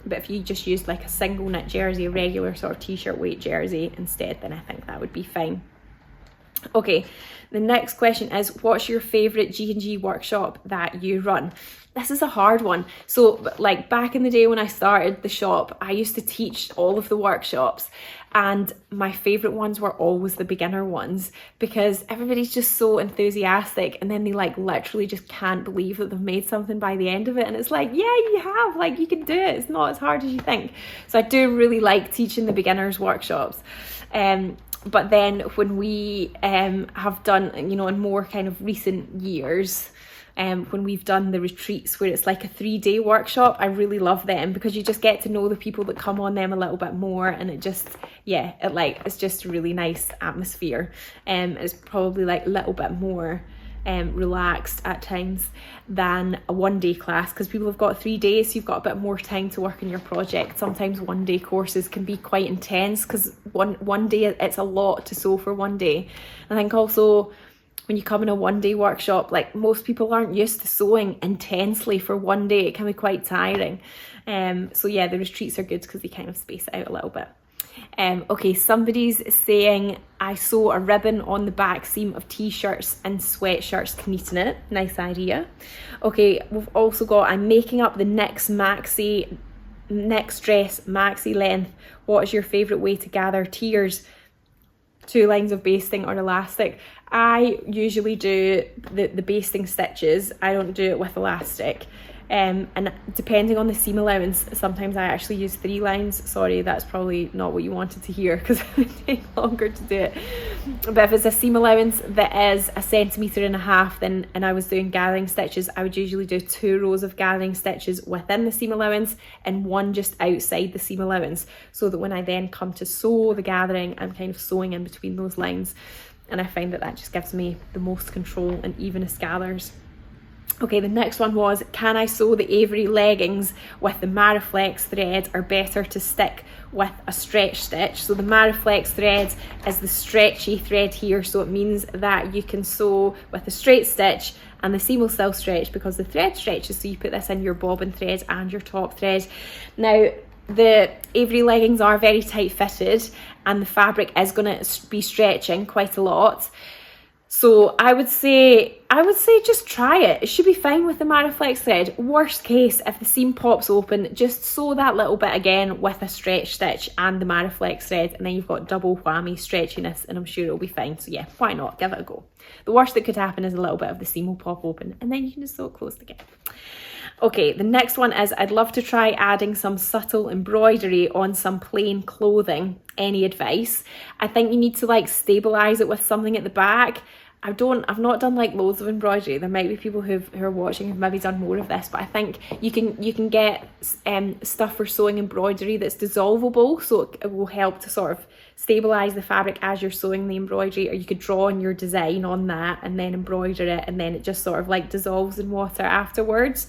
But if you just used like a single knit jersey, a regular sort of t-shirt weight jersey instead, then I think that would be fine. Okay, the next question is, what's your favourite G&G workshop that you run? This is a hard one. So like back in the day when I started the shop, I used to teach all of the workshops, and my favourite ones were always the beginner ones, because everybody's just so enthusiastic, and then they like literally just can't believe that they've made something by the end of it, and it's like, yeah, you have, like you can do it, it's not as hard as you think. So I do really like teaching the beginners workshops. But then when we have done, you know, in more kind of recent years, when we've done the retreats where it's like a 3-day workshop, I really love them, because you just get to know the people that come on them a little bit more, and it just, yeah, it's just a really nice atmosphere. It's probably like a little bit more relaxed at times than a 1-day class, because people have got 3 days, so you've got a bit more time to work on your project. Sometimes 1-day courses can be quite intense, because one day it's a lot to sew for 1 day. I think also when you come in a 1-day workshop, like most people aren't used to sewing intensely for 1 day. It can be quite tiring. So yeah, the retreats are good because they kind of space it out a little bit. Okay, somebody's saying, I sew a ribbon on the back seam of t-shirts and sweatshirts, kneading it. Nice idea. Okay, we've also got, I'm making up the next dress maxi length. What is your favourite way to gather tiers? 2 lines of basting or elastic? I usually do the basting stitches. I don't do it with elastic. And depending on the seam allowance, sometimes I actually use 3 lines. Sorry, that's probably not what you wanted to hear, because it would take longer to do it. But if it's a seam allowance that is 1.5 centimeters, then, and I was doing gathering stitches, I would usually do 2 rows of gathering stitches within the seam allowance and 1 just outside the seam allowance, so that when I then come to sew the gathering, I'm kind of sewing in between those lines. And I find that just gives me the most control and evenest gathers. Okay, the next one was, can I sew the Avery leggings with the maraflex thread, or better to stick with a stretch stitch? So the maraflex thread is the stretchy thread here, so it means that you can sew with a straight stitch and the seam will still stretch because the thread stretches. So you put this in your bobbin thread and your top thread. Now, the Avery leggings are very tight fitted and the fabric is going to be stretching quite a lot. So I would say just try it. It should be fine with the maraflex thread. Worst case, if the seam pops open, just sew that little bit again with a stretch stitch and the maraflex thread, and then you've got double whammy stretchiness, and I'm sure it'll be fine. So yeah, why not? Give it a go. The worst that could happen is a little bit of the seam will pop open, and then you can just sew it closed again. Okay, the next one is I'd love to try adding some subtle embroidery on some plain clothing. Any advice? I think you need to like stabilize it with something at the back. I've not done like loads of embroidery. There might be people who are watching who've maybe done more of this, but I think you can get stuff for sewing embroidery that's dissolvable, so it will help to sort of stabilize the fabric as you're sewing the embroidery. Or you could draw on your design on that and then embroider it, and then it just sort of like dissolves in water afterwards.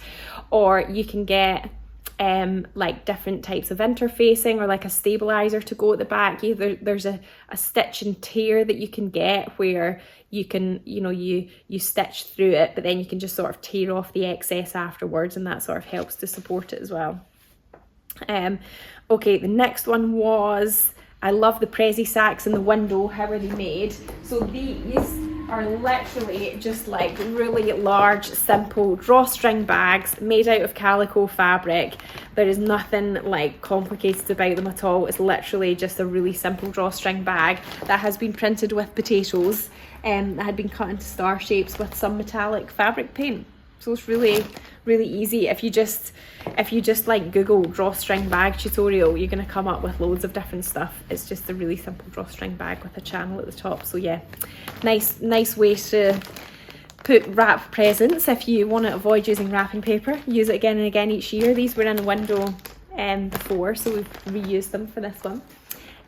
Or you can get like different types of interfacing or like a stabilizer to go at the back. There's a stitch and tear that you can get where you can, you stitch through it, but then you can just sort of tear off the excess afterwards, and that sort of helps to support it as well. Okay, the next one was, I love the pressie sacks in the window. How are they made? So these are literally just like really large, simple drawstring bags made out of calico fabric. There is nothing like complicated about them at all. It's literally just a really simple drawstring bag that has been printed with potatoes and that had been cut into star shapes with some metallic fabric paint. So it's really, really easy. If you just like Google drawstring bag tutorial, you're going to come up with loads of different stuff. It's just a really simple drawstring bag with a channel at the top. So yeah, nice way to wrap presents if you want to avoid using wrapping paper. Use it again and again each year. These were in a window before, so we've reused them for this one.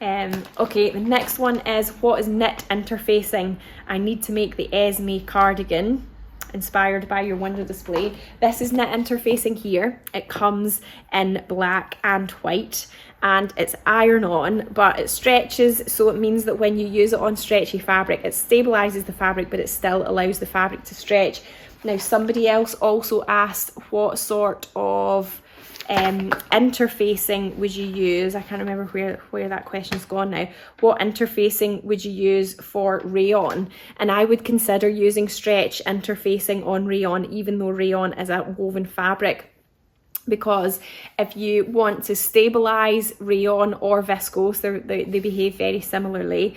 Okay, the next one is, what is knit interfacing? I need to make the Esme cardigan inspired by your window display. This is knit interfacing here. It comes in black and white and it's iron on, but it stretches, so it means that when you use it on stretchy fabric, it stabilizes the fabric, but it still allows the fabric to stretch. Now, somebody else also asked what sort of interfacing would you use? I can't remember where that question's gone now. What interfacing would you use for rayon? And I would consider using stretch interfacing on rayon, even though rayon is a woven fabric, because if you want to stabilize rayon or viscose, they behave very similarly.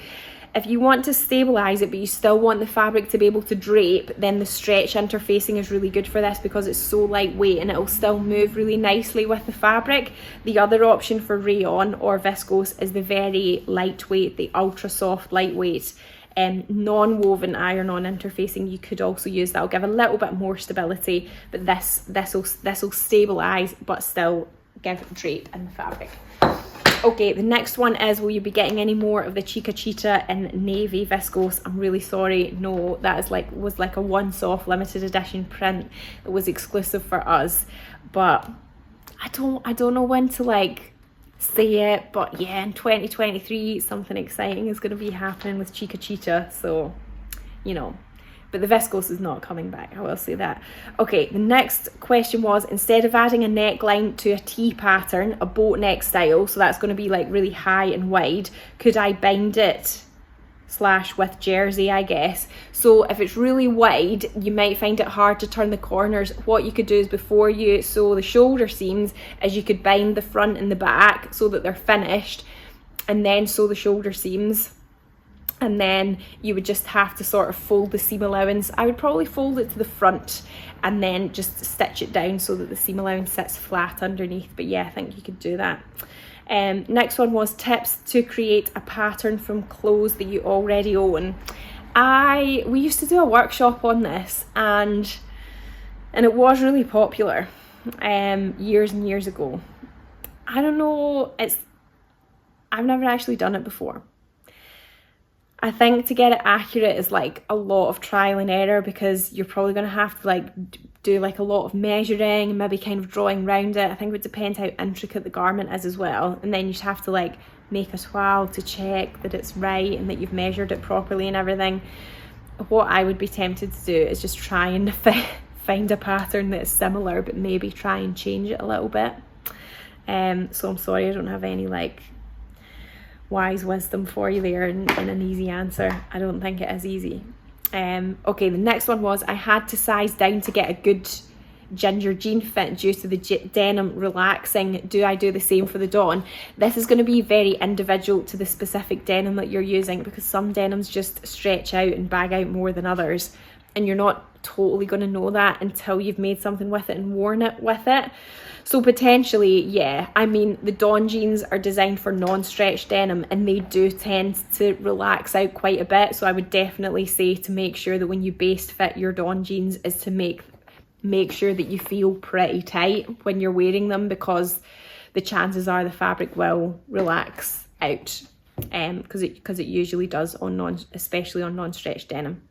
If you want to stabilize it, but you still want the fabric to be able to drape, then the stretch interfacing is really good for this because it's so lightweight and it'll still move really nicely with the fabric. The other option for rayon or viscose is the very lightweight, the ultra soft, lightweight, non-woven iron-on interfacing. You could also use that. Will give a little bit more stability, but this will stabilize but still give drape in the fabric. Okay, the next one is, will you be getting any more of the Chicacheetah in navy viscose? I'm really sorry, no, that was like a once-off limited edition print that was exclusive for us. But I don't know when to like say it, but yeah, in 2023 something exciting is going to be happening with Chicacheetah, so but the viscose is not coming back, I will say that. Okay, the next question was, instead of adding a neckline to a T pattern, a boat neck style, so that's going to be like really high and wide, could I bind it / with jersey, I guess? So if it's really wide, you might find it hard to turn the corners. What you could do is, before you sew the shoulder seams, is you could bind the front and the back so that they're finished, and then sew the shoulder seams. And then you would just have to sort of fold the seam allowance. I would probably fold it to the front and then just stitch it down so that the seam allowance sits flat underneath. But yeah, I think you could do that. Next one was tips to create a pattern from clothes that you already own. We used to do a workshop on this, and it was really popular years and years ago. I don't know, I've never actually done it before. I think to get it accurate is like a lot of trial and error, because you're probably going to have to like do like a lot of measuring and maybe kind of drawing around it. I think it would depend how intricate the garment is as well, and then you'd have to like make a toile to check that it's right and that you've measured it properly and everything. What I would be tempted to do is just try and find a pattern that is similar, but maybe try and change it a little bit. So I'm sorry I don't have any like wise wisdom for you there in an easy answer. I don't think it is easy. Okay, the next one was I had to size down to get a good ginger jean fit due to the denim relaxing. Do I do the same for the dawn? This is going to be very individual to the specific denim that you're using, because some denims just stretch out and bag out more than others, and you're not totally going to know that until you've made something with it and worn it with it. So potentially, yeah, I mean, the dawn jeans are designed for non-stretch denim and they do tend to relax out quite a bit. So I would definitely say to make sure that when you baste fit your dawn jeans is to make sure that you feel pretty tight when you're wearing them, because the chances are the fabric will relax out, because it usually does especially on non-stretch denim.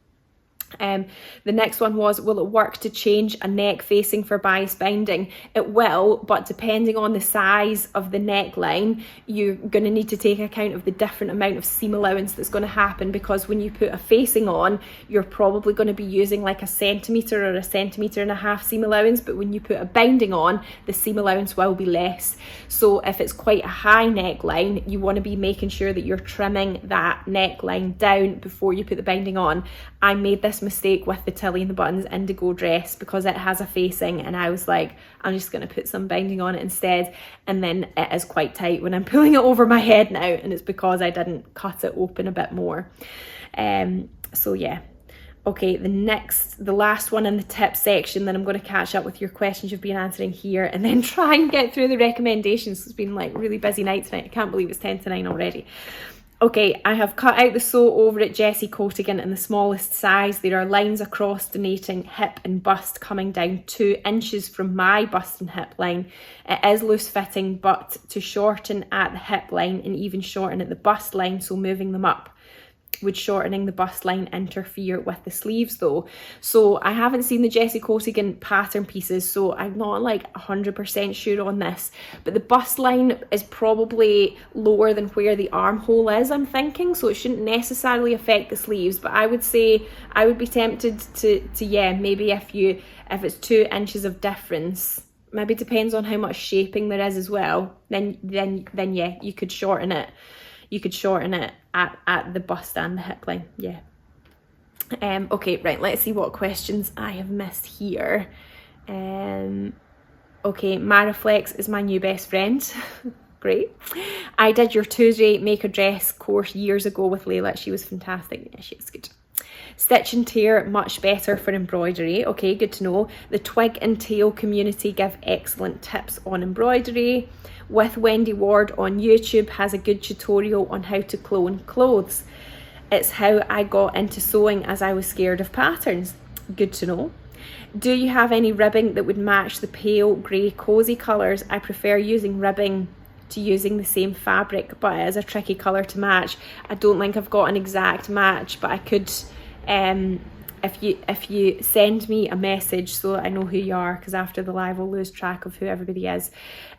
The next one was, will it work to change a neck facing for bias binding? It will, but depending on the size of the neckline, you're going to need to take account of the different amount of seam allowance that's going to happen, because when you put a facing on, you're probably going to be using like 1 centimetre or 1.5 centimetres seam allowance, but when you put a binding on, the seam allowance will be less. So if it's quite a high neckline, you want to be making sure that you're trimming that neckline down before you put the binding on. I made this mistake with the Tilly and the Buttons Indigo dress because it has a facing, and I was like, I'm just going to put some binding on it instead, and then it is quite tight when I'm pulling it over my head now, and it's because I didn't cut it open a bit more. So yeah. Okay, the last one in the tip section, then I'm going to catch up with your questions you've been answering here and then try and get through the recommendations. It's been like really busy night tonight. I can't believe it's 10 to 9 already. Okay, I have cut out the sew over at Jessie coatigan in the smallest size. There are lines across denoting hip and bust coming down 2 inches from my bust and hip line. It is loose fitting, but to shorten at the hip line and even shorten at the bust line, so moving them up. Would shortening the bust line interfere with the sleeves though? So I haven't seen the Jessie coatigan pattern pieces, so I'm not like 100% sure on this, but the bust line is probably lower than where the armhole is, I'm thinking, so it shouldn't necessarily affect the sleeves. But I would say I would be tempted to yeah, maybe if it's 2 inches of difference, maybe depends on how much shaping there is as well, then yeah, you could shorten it. You could shorten it at the bust and the hip line, yeah. Okay, right, let's see what questions I have missed here. Okay, Maraflex is my new best friend. Great. I did your Tuesday make a dress course years ago with Layla. She was fantastic. Yeah, she was good. Stitch and tear, much better for embroidery. Okay, good to know. The twig and tail community give excellent tips on embroidery. With Wendy Ward on YouTube has a good tutorial on how to clone clothes. It's how I got into sewing as I was scared of patterns. Good to know. Do you have any ribbing that would match the pale grey cosy colours? I prefer using ribbing to using the same fabric, but it is a tricky colour to match. I don't think I've got an exact match, but I could, if you send me a message so that I know who you are, because after the live I'll lose track of who everybody is,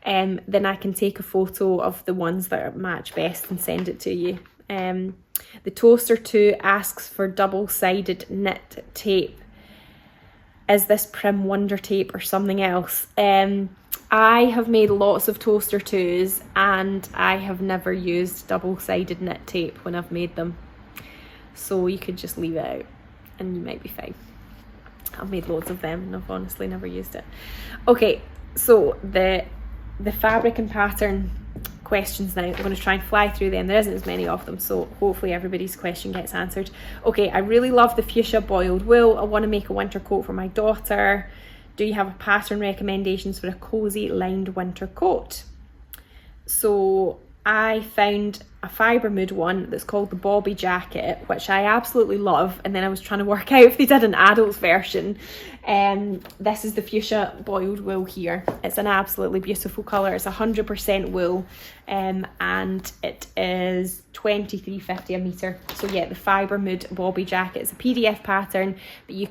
then I can take a photo of the ones that match best and send it to you. The Toaster 2 asks for double-sided knit tape. Is this Prim Wonder tape or something else? I have made lots of Toaster 2s and I have never used double-sided knit tape when I've made them. So you could just leave it out and you might be fine. I've made loads of them and I've honestly never used it. Okay, so the fabric and pattern questions now. I'm going to try and fly through them. There isn't as many of them, so hopefully everybody's question gets answered. Okay, I really love the fuchsia boiled wool. I want to make a winter coat for my daughter. Do you have a pattern recommendations for a cozy lined winter coat? So I found a fibre mood one that's called the Bobby Jacket, which I absolutely love, and then I was trying to work out if they did an adults version. This is the fuchsia boiled wool here. It's an absolutely beautiful colour. It's 100% wool, and it is $23.50 a metre. So yeah, the fibre mood Bobby Jacket is a PDF pattern, but we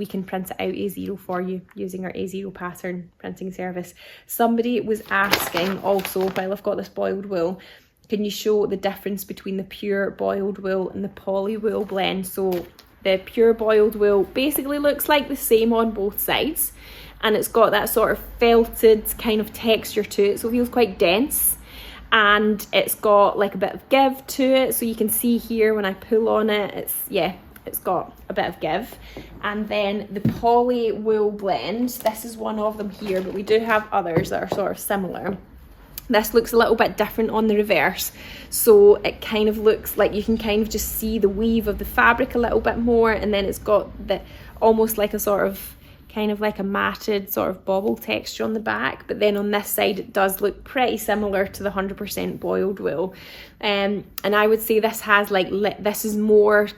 can print it out A0 for you using our A0 pattern printing service. Somebody was asking also, while I've got this boiled wool, can you show the difference between the pure boiled wool and the poly wool blend? So the pure boiled wool basically looks like the same on both sides, and it's got that sort of felted kind of texture to it, so it feels quite dense, and it's got like a bit of give to it, so you can see here when I pull on it, it's got a bit of give. And then the poly wool blend, this is one of them here, but we do have others that are sort of similar. This looks a little bit different on the reverse, so it kind of looks like you can kind of just see the weave of the fabric a little bit more, and then it's got the almost like a sort of kind of like a matted sort of bobble texture on the back, but then on this side it does look pretty similar to the 100% boiled wool. And I would say this has this is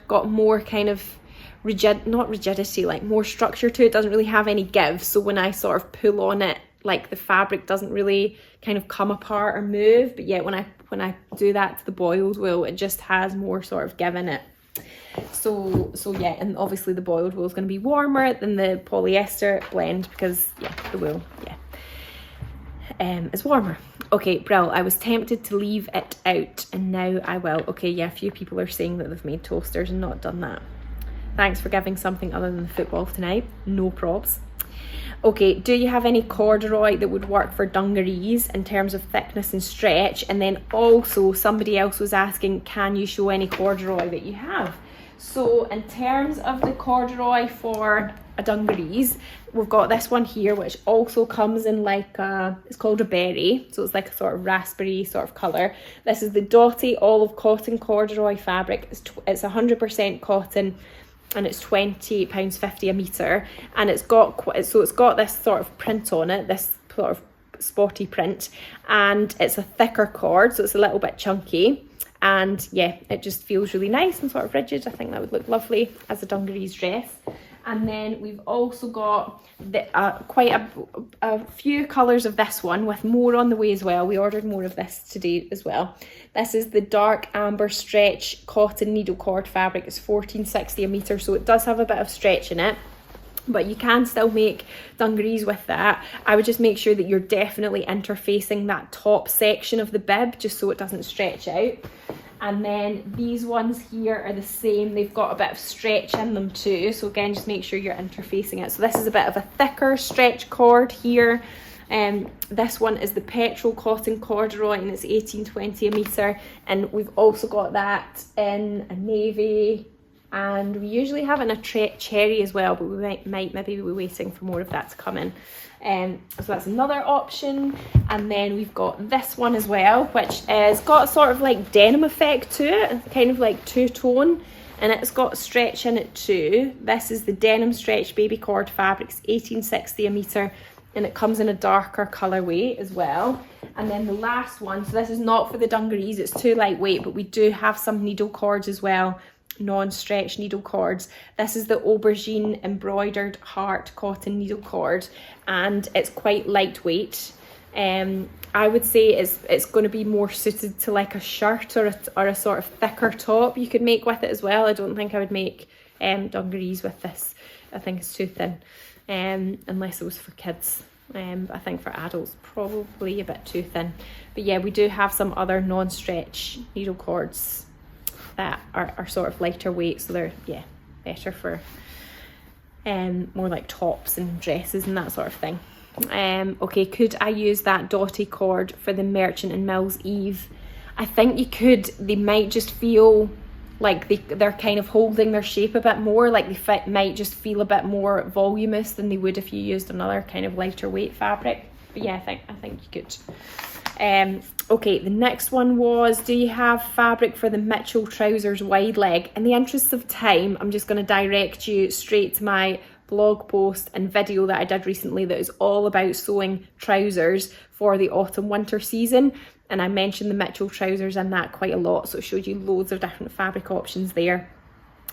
got more kind of not rigidity, like more structure to it. It doesn't really have any give, so when I sort of pull on it, like the fabric doesn't really kind of come apart or move, but yet when I do that to the boiled wool, it just has more sort of give in it. So yeah, and obviously the boiled wool is going to be warmer than the polyester blend because the wool is warmer. Okay, Brill, I was tempted to leave it out and now I will. Okay, yeah, a few people are saying that they've made toasters and not done that. Thanks for giving something other than the football tonight. No probs. Okay, do you have any corduroy that would work for dungarees in terms of thickness and stretch? And then also somebody else was asking, can you show any corduroy that you have? So in terms of the corduroy for a dungarees, we've got this one here, which also comes in like it's called a berry, so it's like a sort of raspberry sort of colour. This is the Dotty olive cotton corduroy fabric. It's 100% cotton, and it's £20.50 a metre, and it's got this sort of print on it, this sort of spotty print, and it's a thicker cord, so it's a little bit chunky, and yeah, it just feels really nice and sort of rigid. I think that would look lovely as a dungarees dress. And then we've also got quite a few colours of this one, with more on the way as well. We ordered more of this today as well. This is the dark amber stretch cotton needle cord fabric. It's £14.60 a metre, so it does have a bit of stretch in it, but you can still make dungarees with that. I would just make sure that you're definitely interfacing that top section of the bib just so it doesn't stretch out. And then these ones here are the same. They've got a bit of stretch in them too. So again, just make sure you're interfacing it. So this is a bit of a thicker stretch cord here. This one is the petrol cotton corduroy, and it's £18.20 a metre. And we've also got that in a navy, and we usually have it in a cherry as well, but we might maybe be waiting for more of that to come in. So that's another option. And then we've got this one as well, which has got sort of like denim effect to it, kind of like two-tone, and it's got stretch in it too. This is the denim stretch baby cord fabrics, £18.60 a metre, and it comes in a darker colourway as well. And then the last one, so this is not for the dungarees, it's too lightweight, but we do have some needle cords as well, non-stretch needle cords. This is the aubergine embroidered heart cotton needle cord, and it's quite lightweight. I would say it's going to be more suited to like a shirt or a sort of thicker top you could make with it as well. I don't think I would make dungarees with this. I think it's too thin, unless it was for kids. But I think for adults probably a bit too thin. But yeah, we do have some other non-stretch needle cords that are sort of lighter weight, so they're better for more like tops and dresses and that sort of thing. Okay, could I use that dotty cord for the Merchant and Mills Eve? I think you could. They might just feel like they're kind of holding their shape a bit more, like they might just feel a bit more voluminous than they would if you used another kind of lighter weight fabric. But yeah, I think you could. Okay, the next one was, do you have fabric for the Mitchell trousers wide leg? In the interest of time, I'm just going to direct you straight to my blog post and video that I did recently that is all about sewing trousers for the autumn winter season, and I mentioned the Mitchell trousers in that quite a lot, so it showed you loads of different fabric options there.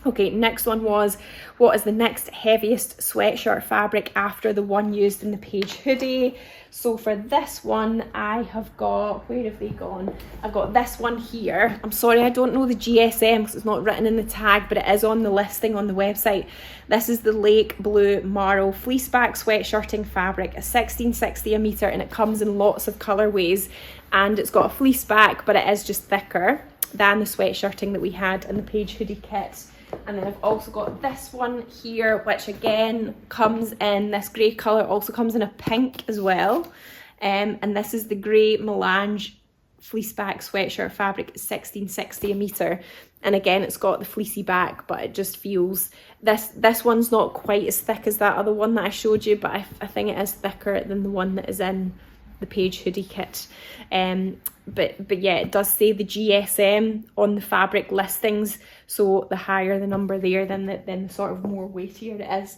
Okay, next one was, what is the next heaviest sweatshirt fabric after the one used in the Paige hoodie? So for this one, I have got, where have they gone? I've got this one here. I'm sorry, I don't know the GSM because it's not written in the tag, but it is on the listing on the website. This is the Lake Blue Marrow Fleeceback Sweatshirting fabric, a £16.60 a metre, and it comes in lots of colourways, and it's got a fleece back, but it is just thicker than the sweatshirting that we had in the Paige hoodie kit. And then I've also got this one here, which again comes in this grey colour, also comes in a pink as well. And this is the grey melange fleece back sweatshirt fabric, 1660 a metre. And again, it's got the fleecy back, but it just feels, this one's not quite as thick as that other one that I showed you, but I think it is thicker than the one that is in the Paige hoodie kit. But yeah, it does say the GSM on the fabric listings, so the higher the number there, then the sort of more weightier it is.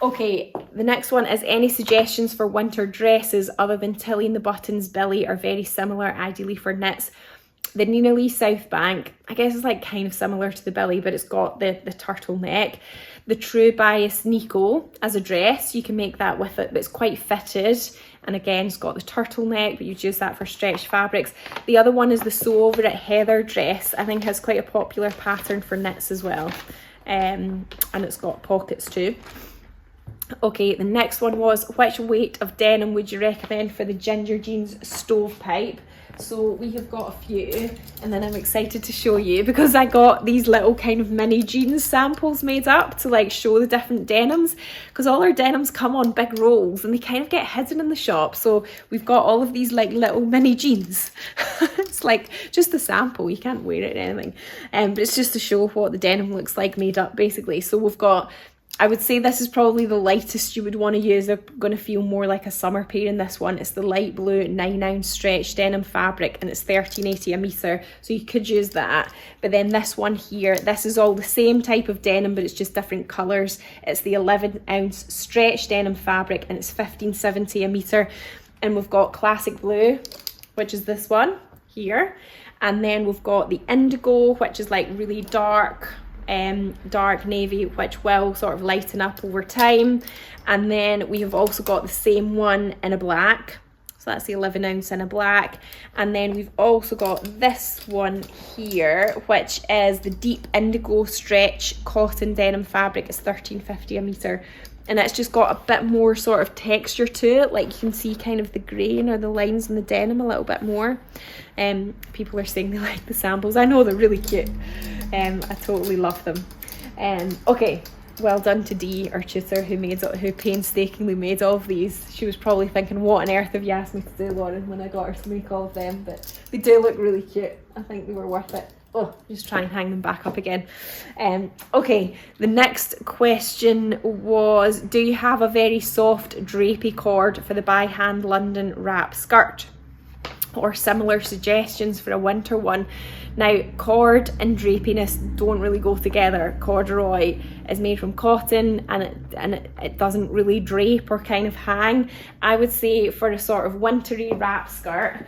Okay, the next one is any suggestions for winter dresses other than Tilly and the Buttons Billy are very similar, ideally for knits. The Nina Lee South Bank, I guess it's like kind of similar to the Billy, but it's got the turtleneck. The True Bias Nico as a dress, you can make that with it, but it's quite fitted. And again, it's got the turtleneck, but you'd use that for stretched fabrics. The other one is the Sew Over It Heather dress. I think has quite a popular pattern for knits as well. And it's got pockets too. Okay, the next one was, which weight of denim would you recommend for the Ginger Jeans Stovepipe? So we have got a few, and then I'm excited to show you because I got these little kind of mini jeans samples made up to like show the different denims, because all our denims come on big rolls and they kind of get hidden in the shop. So we've got all of these like little mini jeans. It's like just a sample, you can't wear it or anything, but it's just to show what the denim looks like made up basically. So we've got, I would say this is probably the lightest you would want to use. They're going to feel more like a summer pair in this one. It's the light blue 9-ounce stretch denim fabric, and it's 13.80 a metre, so you could use that. But then this one here, this is all the same type of denim, but it's just different colours. It's the 11-ounce stretch denim fabric, and it's 15.70 a metre. And we've got classic blue, which is this one here. And then we've got the indigo, which is like really dark navy, which will sort of lighten up over time. And then we have also got the same one in a black, so that's the 11-ounce in a black. And then we've also got this one here, which is the deep indigo stretch cotton denim fabric. It's 13.50 a metre, and it's just got a bit more sort of texture to it, like you can see kind of the grain or the lines in the denim a little bit more. People are saying they like the samples. I know they're really cute. I totally love them. Okay, well done to Dee, our tutor, who painstakingly made all of these. She was probably thinking, what on earth have you asked me to do, Lauren, when I got her to make all of them, but they do look really cute. I think they were worth it. Oh, just try and hang them back up again. Okay, the next question was, do you have a very soft drapey cord for the by hand London wrap skirt? Or similar suggestions for a winter one. Now, cord and drapiness don't really go together. Corduroy is made from cotton, and it doesn't really drape or kind of hang. I would say for a sort of wintry wrap skirt,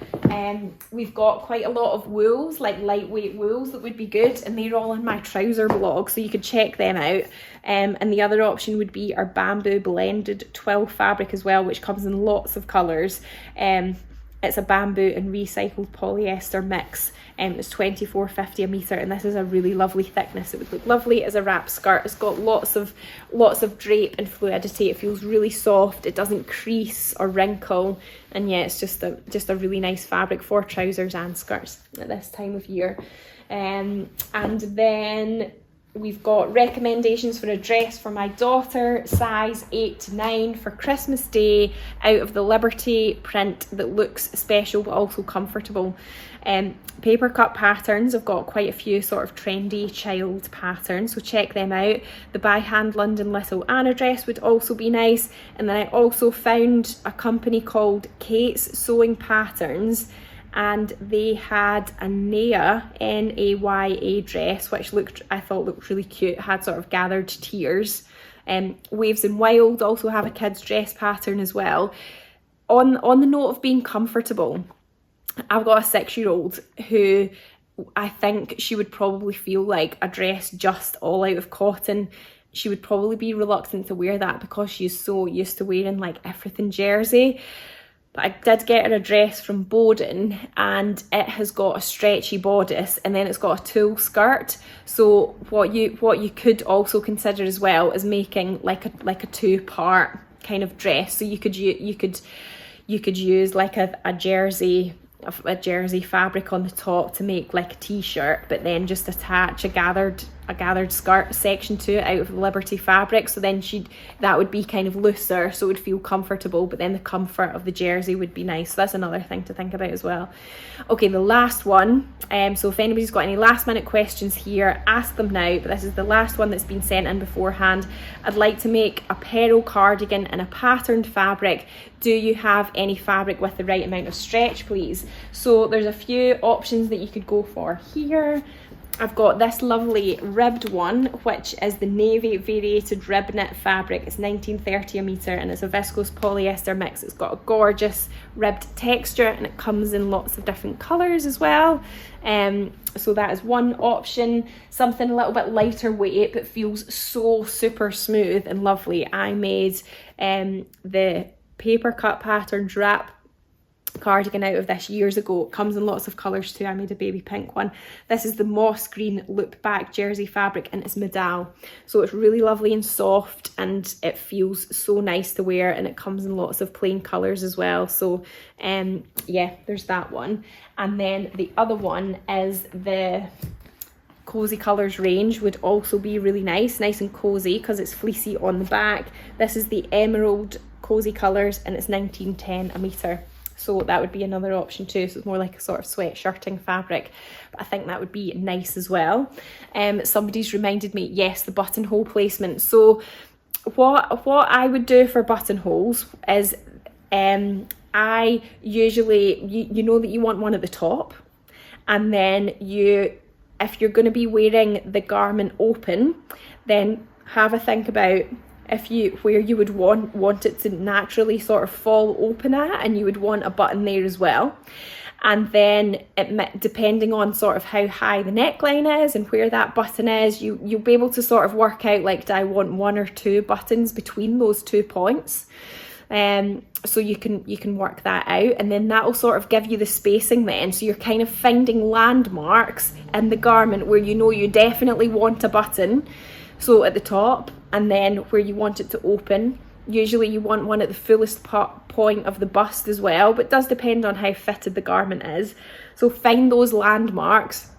we've got quite a lot of wools, like lightweight wools that would be good, and they're all in my trouser blog, so you could check them out. And the other option would be our bamboo blended twill fabric as well, which comes in lots of colours. It's a bamboo and recycled polyester mix. It's 24.50 a metre, and this is a really lovely thickness. It would look lovely as a wrap skirt. It's got lots of drape and fluidity. It feels really soft. It doesn't crease or wrinkle, and yeah, it's just a really nice fabric for trousers and skirts at this time of year. And then we've got recommendations for a dress for my daughter, size 8 to 9 for Christmas Day, out of the Liberty print that looks special but also comfortable. Paper cut patterns, I've got quite a few sort of trendy child patterns, so check them out. The by hand London Little Anna dress would also be nice. And then I also found a company called Kate's Sewing Patterns, and they had a Naya, Naya dress, which I thought looked really cute. It had sort of gathered tears. Waves and Wild also have a kids dress pattern as well. On the note of being comfortable, I've got a 6-year-old who I think she would probably feel like a dress just all out of cotton. She would probably be reluctant to wear that because she's so used to wearing like everything jersey. But I did get her a dress from Boden, and it has got a stretchy bodice, and then it's got a tulle skirt. So what you could also consider as well is making like a 2-part kind of dress. So you could use like a jersey fabric on the top to make like a t-shirt, but then just attach a gathered a gathered skirt section to it out of the Liberty fabric, so then that would be kind of looser, so it would feel comfortable, but then the comfort of the jersey would be nice. So that's another thing to think about as well. Okay, the last one, so if anybody's got any last minute questions here, ask them now, but this is the last one that's been sent in beforehand. I'd like to make a pearl cardigan in a patterned fabric. Do you have any fabric with the right amount of stretch, please? So there's a few options that you could go for here. I've got this lovely ribbed one, which is the navy variated rib knit fabric. It's 1930 a metre and it's a viscose polyester mix. It's got a gorgeous ribbed texture and it comes in lots of different colours as well. So that is one option. Something a little bit lighter weight but feels so super smooth and lovely. I made the paper cut pattern drap cardigan out of this years ago. It comes in lots of colours too. I made a baby pink one. This is the moss green loop back jersey fabric and it's modal, so it's really lovely and soft and it feels so nice to wear, and it comes in lots of plain colours as well. So yeah, there's that one. And then the other one is the cozy colours range, would also be really nice and cozy because it's fleecy on the back. This is the emerald cozy colours and it's 1910 a metre. So that would be another option too. So it's more like a sort of sweatshirting fabric, but I think that would be nice as well. Somebody's reminded me, yes, the buttonhole placement. So what I would do for buttonholes is I usually, you know that you want one at the top, and then if you're going to be wearing the garment open, then have a think about where you would want it to naturally sort of fall open at, and you would want a button there as well. And then depending on sort of how high the neckline is and where that button is, you'll be able to sort of work out, like, do I want one or two buttons between those 2 points? So you can work that out, and then that will sort of give you the spacing then. So you're kind of finding landmarks in the garment where you know you definitely want a button, so at the top, and then where you want it to open. Usually you want one at the fullest point of the bust as well, but it does depend on how fitted the garment is. So find those landmarks,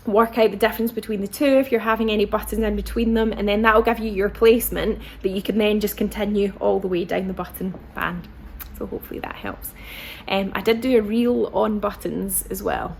work out the difference between the two if you're having any buttons in between them, and then that will give you your placement that you can then just continue all the way down the button band. So hopefully that helps. I did do a reel on buttons as well,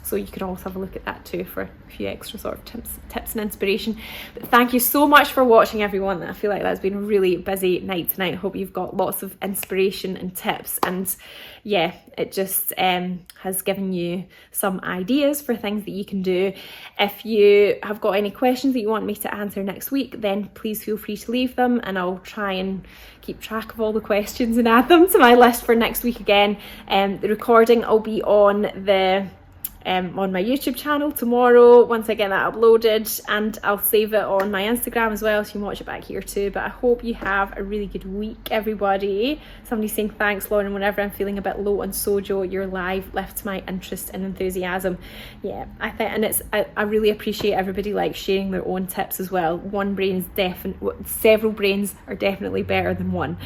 so you can also have a look at that too for a few extra sort of tips and inspiration. But thank you so much for watching, everyone. I feel like that's been a really busy night tonight. I hope you've got lots of inspiration and tips, and yeah, it just has given you some ideas for things that you can do. If you have got any questions that you want me to answer next week, then please feel free to leave them, and I'll try and keep track of all the questions and add them to my list for next week again. The recording will be on my YouTube channel tomorrow once I get that uploaded, and I'll save it on my Instagram as well, so you can watch it back here too. But I hope you have a really good week, everybody. Somebody's saying thanks, Lauren. Whenever I'm feeling a bit low on Sojo, your live lifts my interest and enthusiasm. Yeah, I think, and I really appreciate everybody like sharing their own tips as well. Several brains are definitely better than one.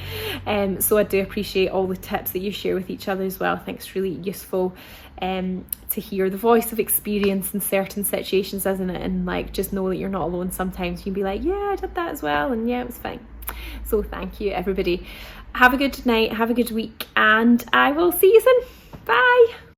So I do appreciate all the tips that you share with each other as well. I think it's really useful to hear the voice of experience in certain situations, isn't it? And like, just know that you're not alone. Sometimes you can be like, yeah, I did that as well, and yeah, it was fine. So thank you, everybody. Have a good night, have a good week, and I will see you soon. Bye.